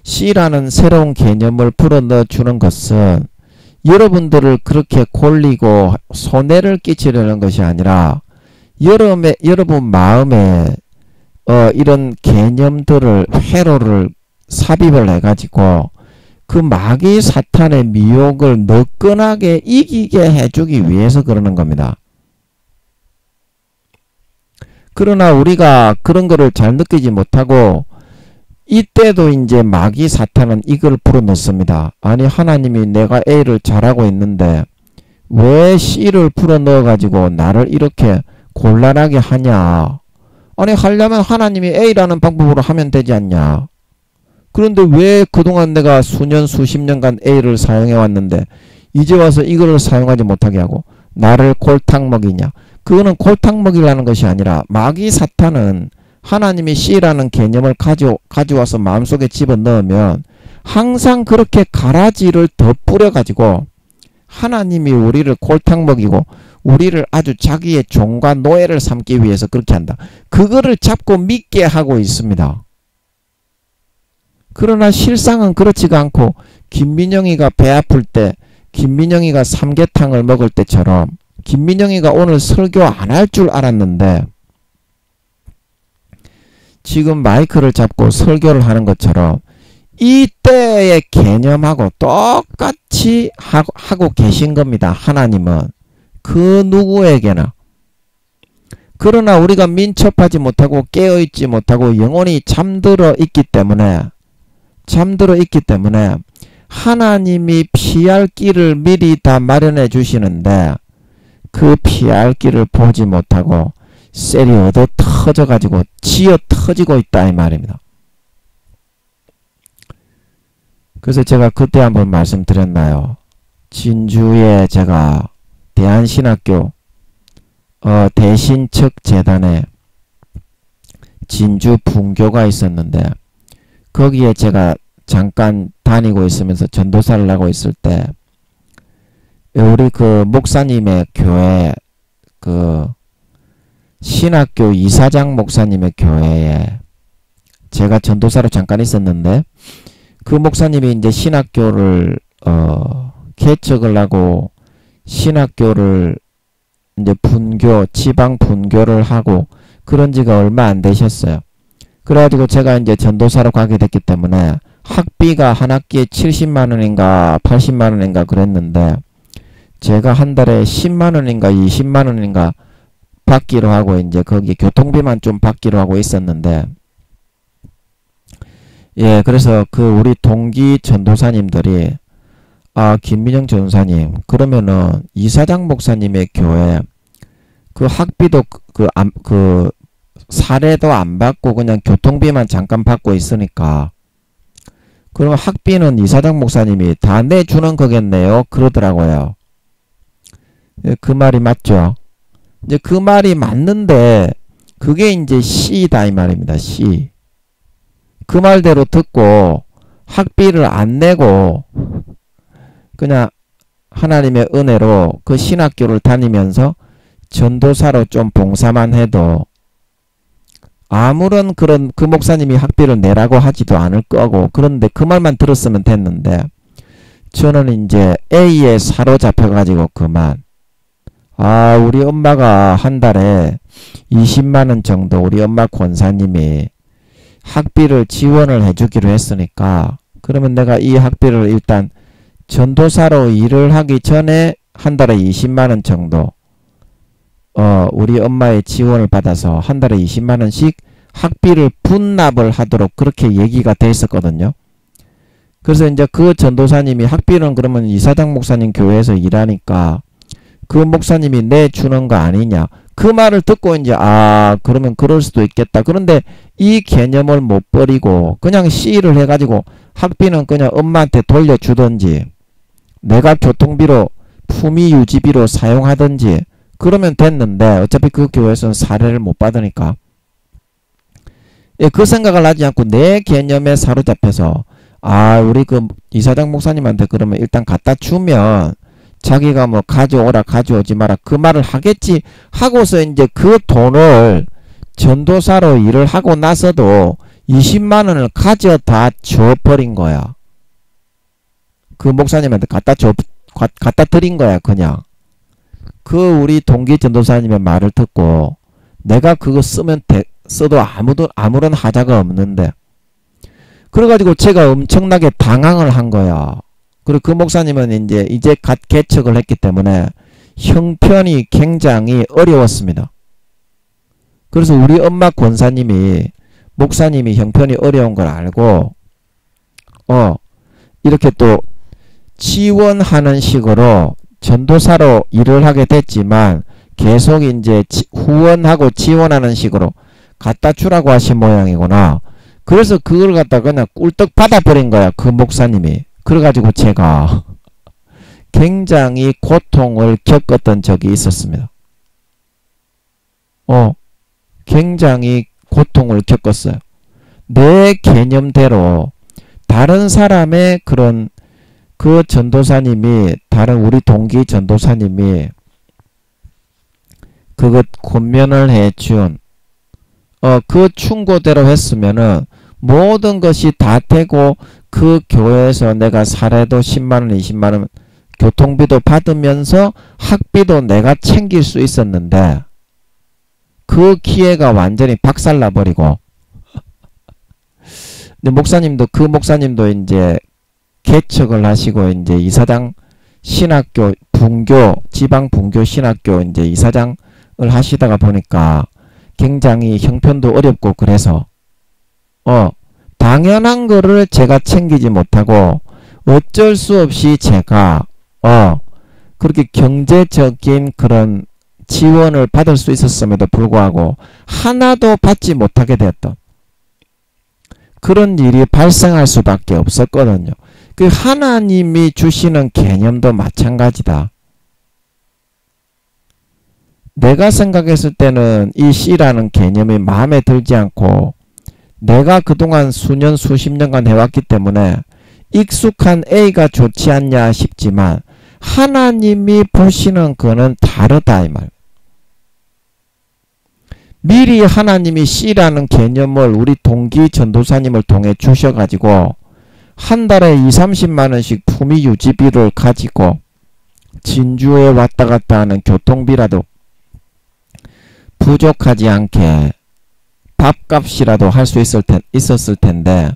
C라는 새로운 개념을 불어넣어 주는 것은 여러분들을 그렇게 골리고 손해를 끼치려는 것이 아니라 여러분 마음에 이런 개념들을, 회로를 삽입을 해가지고 그 마귀 사탄의 미혹을 너끈하게 이기게 해주기 위해서 그러는 겁니다. 그러나 우리가 그런 거를 잘 느끼지 못하고, 이때도 이제 마귀 사탄은 이걸 불어넣습니다. 아니, 하나님이 내가 A를 잘하고 있는데 왜 C를 불어넣어 가지고 나를 이렇게 곤란하게 하냐. 아니, 하려면 하나님이 A라는 방법으로 하면 되지 않냐. 그런데 왜 그동안 내가 수년 수십 년간 A를 사용해 왔는데 이제 와서 이거를 사용하지 못하게 하고 나를 골탕 먹이냐. 그거는 골탕 먹이라는 것이 아니라, 마귀 사탄은 하나님이 C라는 개념을 가져와서 마음속에 집어넣으면 항상 그렇게 가라지를 더 뿌려가지고 하나님이 우리를 골탕 먹이고 우리를 아주 자기의 종과 노예를 삼기 위해서 그렇게 한다. 그거를 잡고 믿게 하고 있습니다. 그러나 실상은 그렇지가 않고, 김민영이가 배 아플 때, 김민영이가 삼계탕을 먹을 때처럼, 김민영이가 오늘 설교 안 할 줄 알았는데 지금 마이크를 잡고 설교를 하는 것처럼 이때의 개념하고 똑같이 하고 계신 겁니다. 하나님은 그 누구에게나. 그러나 우리가 민첩하지 못하고 깨어있지 못하고 영혼이 잠들어 있기 때문에 하나님이 피할 길을 미리 다 마련해 주시는데 그 피할 길을 보지 못하고 셀이 얻어 터져가지고 지어 터지고 있다, 이 말입니다. 그래서 제가 그때 한번 말씀드렸나요? 진주에 제가 대한신학교 대신척 재단에 진주 분교가 있었는데, 거기에 제가 잠깐 다니고 있으면서 전도사를 하고 있을 때 우리 그 목사님의 교회 그 신학교 이사장 목사님의 교회에 제가 전도사로 잠깐 있었는데 그 목사님이 이제 신학교를 개척을 하고 신학교를 이제 분교, 지방 분교를 하고 그런 지가 얼마 안 되셨어요. 그래가지고 제가 이제 전도사로 가게 됐기 때문에 학비가 한 학기에 70만원인가 80만원인가 그랬는데 제가 한 달에 10만원인가 20만원인가 받기로 하고 이제 거기 교통비만 좀 받기로 하고 있었는데 예, 그래서 그 우리 동기 전도사님들이 김민영 전도사님 그러면은 이사장 목사님의 교회 그 학비도 그 사례도 안 받고 그냥 교통비만 잠깐 받고 있으니까 그러면 학비는 이사장 목사님이 다 내주는 거겠네요. 그러더라고요. 예, 그 말이 맞죠. 이제 그 말이 맞는데 그게 이제 시다 이 말입니다. 시. 그 말대로 듣고 학비를 안 내고 그냥 하나님의 은혜로 그 신학교를 다니면서 전도사로 좀 봉사만 해도 아무런 그런 그 목사님이 학비를 내라고 하지도 않을 거고 그런데 그 말만 들었으면 됐는데 저는 이제 A에 사로잡혀가지고 그만 우리 엄마가 한 달에 20만원 정도 우리 엄마 권사님이 학비를 지원을 해주기로 했으니까 그러면 내가 이 학비를 일단 전도사로 일을 하기 전에 한 달에 20만원 정도 우리 엄마의 지원을 받아서 한 달에 20만원씩 학비를 분납을 하도록 그렇게 얘기가 돼 있었거든요. 그래서 이제 그 전도사님이 학비는 그러면 이사장 목사님 교회에서 일하니까 그 목사님이 내주는 거 아니냐 그 말을 듣고 이제 그러면 그럴 수도 있겠다. 그런데 이 개념을 못 버리고 그냥 시를 해가지고 학비는 그냥 엄마한테 돌려주든지 내가 교통비로 품위 유지비로 사용하든지 그러면 됐는데 어차피 그 교회에서는 사례를 못 받으니까 예, 그 생각을 하지 않고 내 개념에 사로잡혀서 우리 그 이사장 목사님한테 그러면 일단 갖다 주면 자기가 뭐 가져오라 가져오지 마라 그 말을 하겠지 하고서 이제 그 돈을 전도사로 일을 하고 나서도 20만원을 가져다 줘버린 거야. 그 목사님한테 갖다 드린 거야 그냥. 그 우리 동기 전도사님의 말을 듣고 내가 그거 써도 아무런 하자가 없는데 그래가지고 제가 엄청나게 당황을 한 거야. 그리고 그 목사님은 이제 갓 개척을 했기 때문에 형편이 굉장히 어려웠습니다. 그래서 우리 엄마 권사님이 목사님이 형편이 어려운 걸 알고 이렇게 또 지원하는 식으로 전도사로 일을 하게 됐지만 계속 이제 후원하고 지원하는 식으로 갖다 주라고 하신 모양이구나. 그래서 그걸 갖다 그냥 꿀떡 받아버린 거야 그 목사님이. 그래가지고 제가 굉장히 고통을 겪었던 적이 있었습니다. 굉장히 고통을 겪었어요. 내 개념대로 다른 사람의 그런 그 전도사님이 다른 우리 동기 전도사님이 그것 권면을 해준 그 충고대로 했으면은 모든 것이 다 되고 그 교회에서 내가 사례도 10만원 20만원 교통비도 받으면서 학비도 내가 챙길 수 있었는데 그 기회가 완전히 박살나버리고 근데 그 목사님도 이제 개척을 하시고 이제 이사장 신학교 분교 지방 분교 신학교 이제 이사장을 하시다가 보니까 굉장히 형편도 어렵고 그래서 당연한 거를 제가 챙기지 못하고 어쩔 수 없이 제가 그렇게 경제적인 그런 지원을 받을 수 있었음에도 불구하고 하나도 받지 못하게 되었던 그런 일이 발생할 수밖에 없었거든요. 그 하나님이 주시는 개념도 마찬가지다. 내가 생각했을 때는 이 C라는 개념이 마음에 들지 않고 내가 그동안 수년 수십 년간 해왔기 때문에 익숙한 A가 좋지 않냐 싶지만 하나님이 보시는 거는 다르다 이 말. 미리 하나님이 씨라는 개념을 우리 동기 전도사님을 통해 주셔가지고 한 달에 20-30만원씩 품위 유지비를 가지고 진주에 왔다 갔다 하는 교통비라도 부족하지 않게 밥값이라도 할 수 있었을 텐데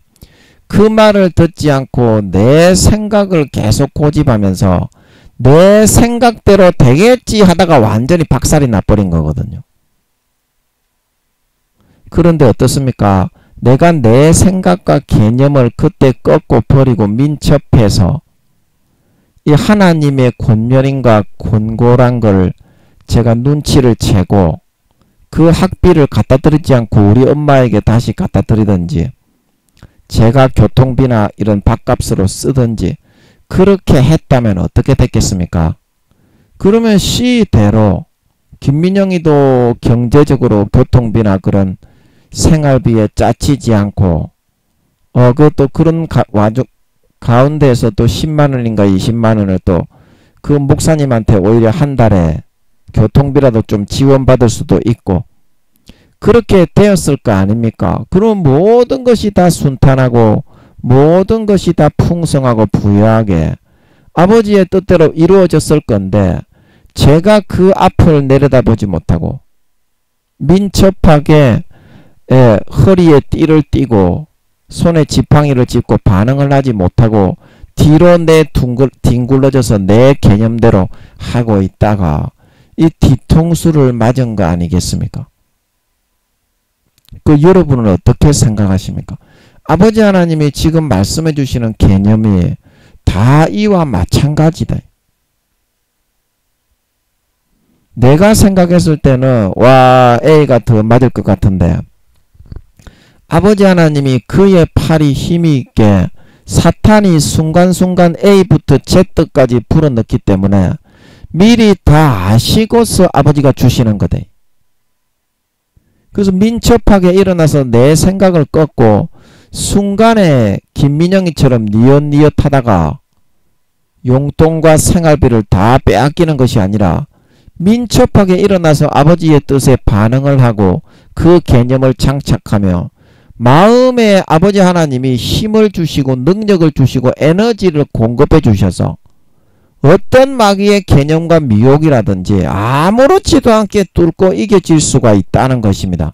그 말을 듣지 않고 내 생각을 계속 고집하면서 내 생각대로 되겠지 하다가 완전히 박살이 나버린 거거든요. 그런데 어떻습니까? 내가 내 생각과 개념을 그때 꺾고 버리고 민첩해서 이 하나님의 권면인과 권고란 걸 제가 눈치를 채고 그 학비를 갖다 드리지 않고 우리 엄마에게 다시 갖다 드리든지 제가 교통비나 이런 밥값으로 쓰든지 그렇게 했다면 어떻게 됐겠습니까? 그러면 시대로 김민영이도 경제적으로 교통비나 그런 생활비에 짜치지 않고 그것도 그런 가운데에서 또 10만원인가 20만원을 또 그 목사님한테 오히려 한 달에 교통비라도 좀 지원받을 수도 있고 그렇게 되었을 거 아닙니까? 그럼 모든 것이 다 순탄하고 모든 것이 다 풍성하고 부유하게 아버지의 뜻대로 이루어졌을 건데 제가 그 앞을 내려다보지 못하고 민첩하게 허리에 띠를 띠고 손에 지팡이를 짚고 반응을 하지 못하고 뒤로 뒹굴러져서 내 개념대로 하고 있다가 이 뒤통수를 맞은 거 아니겠습니까? 그 여러분은 어떻게 생각하십니까? 아버지 하나님이 지금 말씀해 주시는 개념이 다 이와 마찬가지다. 내가 생각했을 때는 와 A가 더 맞을 것 같은데 아버지 하나님이 그의 팔이 힘이 있게 사탄이 순간순간 A부터 Z까지 불어넣기 때문에 미리 다 아시고서 아버지가 주시는 거다. 그래서 민첩하게 일어나서 내 생각을 꺾고 순간에 김민영이처럼 니엇니엇 하다가 용돈과 생활비를 다 빼앗기는 것이 아니라 민첩하게 일어나서 아버지의 뜻에 반응을 하고 그 개념을 장착하며 마음에 아버지 하나님이 힘을 주시고 능력을 주시고 에너지를 공급해 주셔서 어떤 마귀의 개념과 미혹이라든지 아무렇지도 않게 뚫고 이겨질 수가 있다는 것입니다.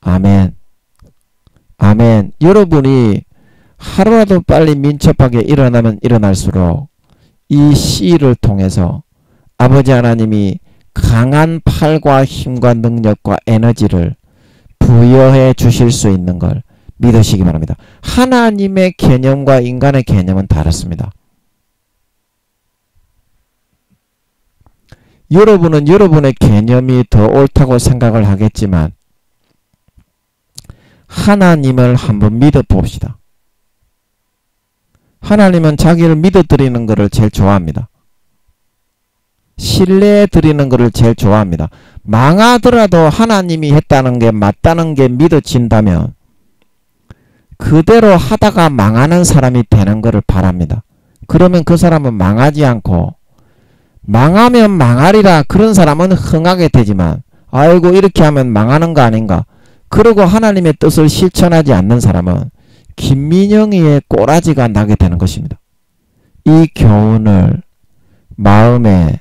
아멘. 아멘. 여러분이 하루라도 빨리 민첩하게 일어나면 일어날수록 이 시를 통해서 아버지 하나님이 강한 팔과 힘과 능력과 에너지를 부여해 주실 수 있는 걸 믿으시기 바랍니다. 하나님의 개념과 인간의 개념은 다릅니다. 여러분은 여러분의 개념이 더 옳다고 생각을 하겠지만 하나님을 한번 믿어봅시다. 하나님은 자기를 믿어드리는 것을 제일 좋아합니다. 신뢰해드리는 것을 제일 좋아합니다. 망하더라도 하나님이 했다는 게 맞다는 게 믿어진다면 그대로 하다가 망하는 사람이 되는 것을 바랍니다. 그러면 그 사람은 망하지 않고 망하면 망하리라 그런 사람은 흥하게 되지만 아이고 이렇게 하면 망하는 거 아닌가 그러고 하나님의 뜻을 실천하지 않는 사람은 김민영이의 꼬라지가 나게 되는 것입니다. 이 교훈을 마음에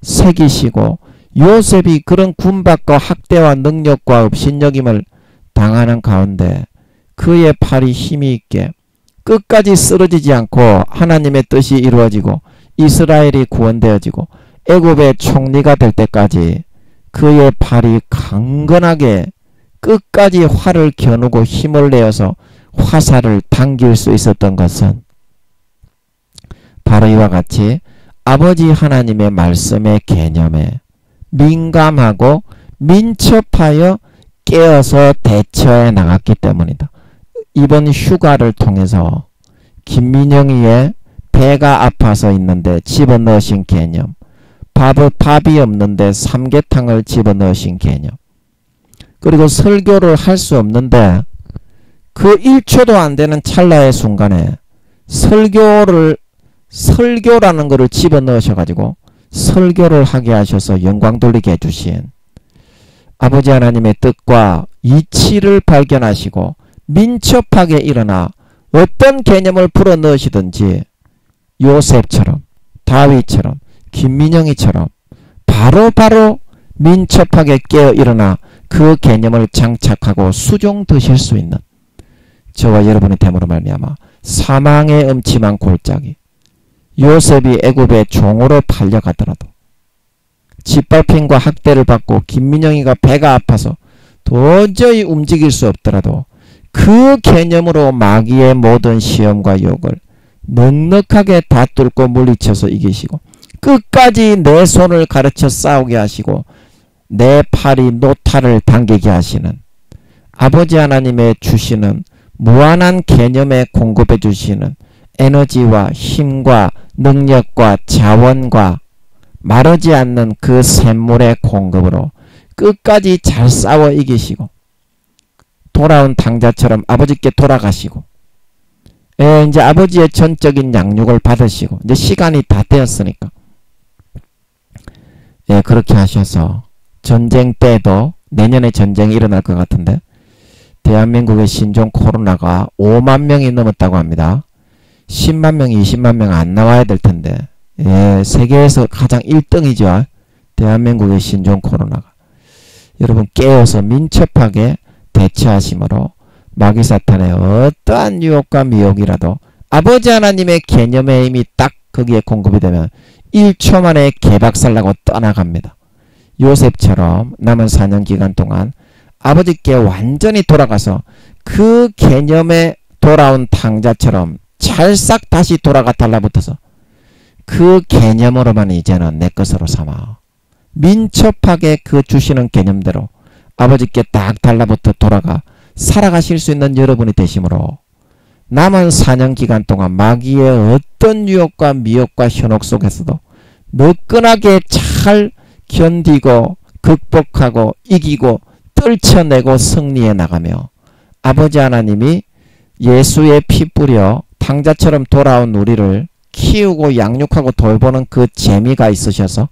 새기시고 요셉이 그런 군박과 학대와 능력과 업신여김을 당하는 가운데 그의 팔이 힘이 있게 끝까지 쓰러지지 않고 하나님의 뜻이 이루어지고 이스라엘이 구원되어지고 애굽의 총리가 될 때까지 그의 팔이 강건하게 끝까지 활을 겨누고 힘을 내어서 화살을 당길 수 있었던 것은 바로 이와 같이 아버지 하나님의 말씀의 개념에 민감하고 민첩하여 깨어서 대처해 나갔기 때문이다. 이번 휴가를 통해서 김민영이의 배가 아파서 있는데 집어넣으신 개념, 밥이 없는데 삼계탕을 집어넣으신 개념, 그리고 설교를 할 수 없는데 그 1초도 안 되는 찰나의 순간에 설교라는 것을 집어넣으셔가지고 설교를 하게 하셔서 영광 돌리게 해주신 아버지 하나님의 뜻과 이치를 발견하시고 민첩하게 일어나 어떤 개념을 불어넣으시든지 요셉처럼, 다윗처럼, 김민영이처럼 바로바로 민첩하게 깨어 일어나 그 개념을 장착하고 수종드실 수 있는 저와 여러분의 됨으로 말미암아 사망의 음침한 골짜기, 요셉이 애굽의 종으로 팔려가더라도 짓밟힘과 학대를 받고 김민영이가 배가 아파서 도저히 움직일 수 없더라도 그 개념으로 마귀의 모든 시험과 유혹을 넉넉하게 다 뚫고 물리쳐서 이기시고 끝까지 내 손을 가르쳐 싸우게 하시고 내 팔이 노타를 당기게 하시는 아버지 하나님의 주시는 무한한 개념에 공급해 주시는 에너지와 힘과 능력과 자원과 마르지 않는 그 샘물의 공급으로 끝까지 잘 싸워 이기시고 돌아온 당자처럼 아버지께 돌아가시고 이제 아버지의 전적인 양육을 받으시고 이제 시간이 다 되었으니까 그렇게 하셔서 전쟁 때도 내년에 전쟁이 일어날 것 같은데 대한민국의 신종 코로나가 5만 명이 넘었다고 합니다. 10만 명, 20만 명 안 나와야 될 텐데 세계에서 가장 1등이죠. 대한민국의 신종 코로나가. 여러분 깨어서 민첩하게 대처하심으로 마귀 사탄의 어떠한 유혹과 미혹이라도 아버지 하나님의 개념의 힘이 딱 거기에 공급이 되면 1초 만에 개박살나고 떠나갑니다. 요셉처럼 남은 4년 기간 동안 아버지께 완전히 돌아가서 그 개념에 돌아온 탕자처럼 찰싹 다시 돌아가 달라붙어서 그 개념으로만 이제는 내 것으로 삼아 민첩하게 그 주시는 개념대로 아버지께 딱 달라붙어 돌아가 살아가실 수 있는 여러분이 되심으로 남은 4년 기간 동안 마귀의 어떤 유혹과 미혹과 현혹 속에서도 너끈하게 잘 견디고 극복하고 이기고 떨쳐내고 승리해 나가며 아버지 하나님이 예수의 피 뿌려 탕자처럼 돌아온 우리를 키우고 양육하고 돌보는 그 재미가 있으셔서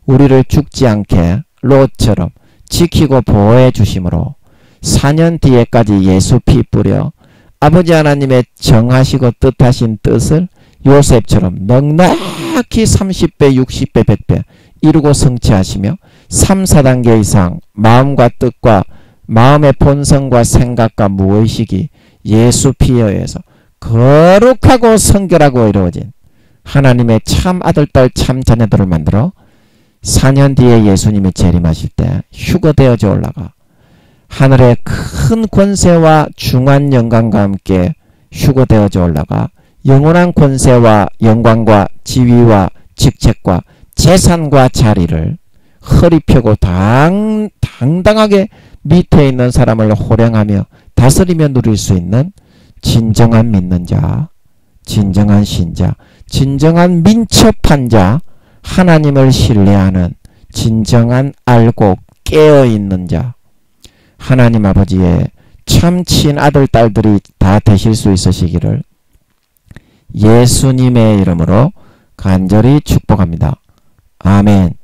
우리를 죽지 않게 롯처럼 지키고 보호해 주심으로 4년 뒤에까지 예수 피 뿌려 아버지 하나님의 정하시고 뜻하신 뜻을 요셉처럼 넉넉히 30배, 60배, 100배 이루고 성취하시며 3, 4단계 이상 마음과 뜻과 마음의 본성과 생각과 무의식이 예수 피에 의해서 거룩하고 성결하고 이루어진 하나님의 참 아들, 딸, 참 자녀들을 만들어 4년 뒤에 예수님이 재림하실 때 휴거되어져 올라가 하늘의 큰 권세와 중한 영광과 함께 휴거되어져 올라가 영원한 권세와 영광과 지위와 직책과 재산과 자리를 허리 펴고 당당하게 밑에 있는 사람을 호령하며 다스리며 누릴 수 있는 진정한 믿는 자, 진정한 신자, 진정한 민첩한 자, 하나님을 신뢰하는 진정한 알고 깨어있는 자, 하나님 아버지의 참 친아들 딸들이 다 되실 수 있으시기를 예수님의 이름으로 간절히 축복합니다. 아멘.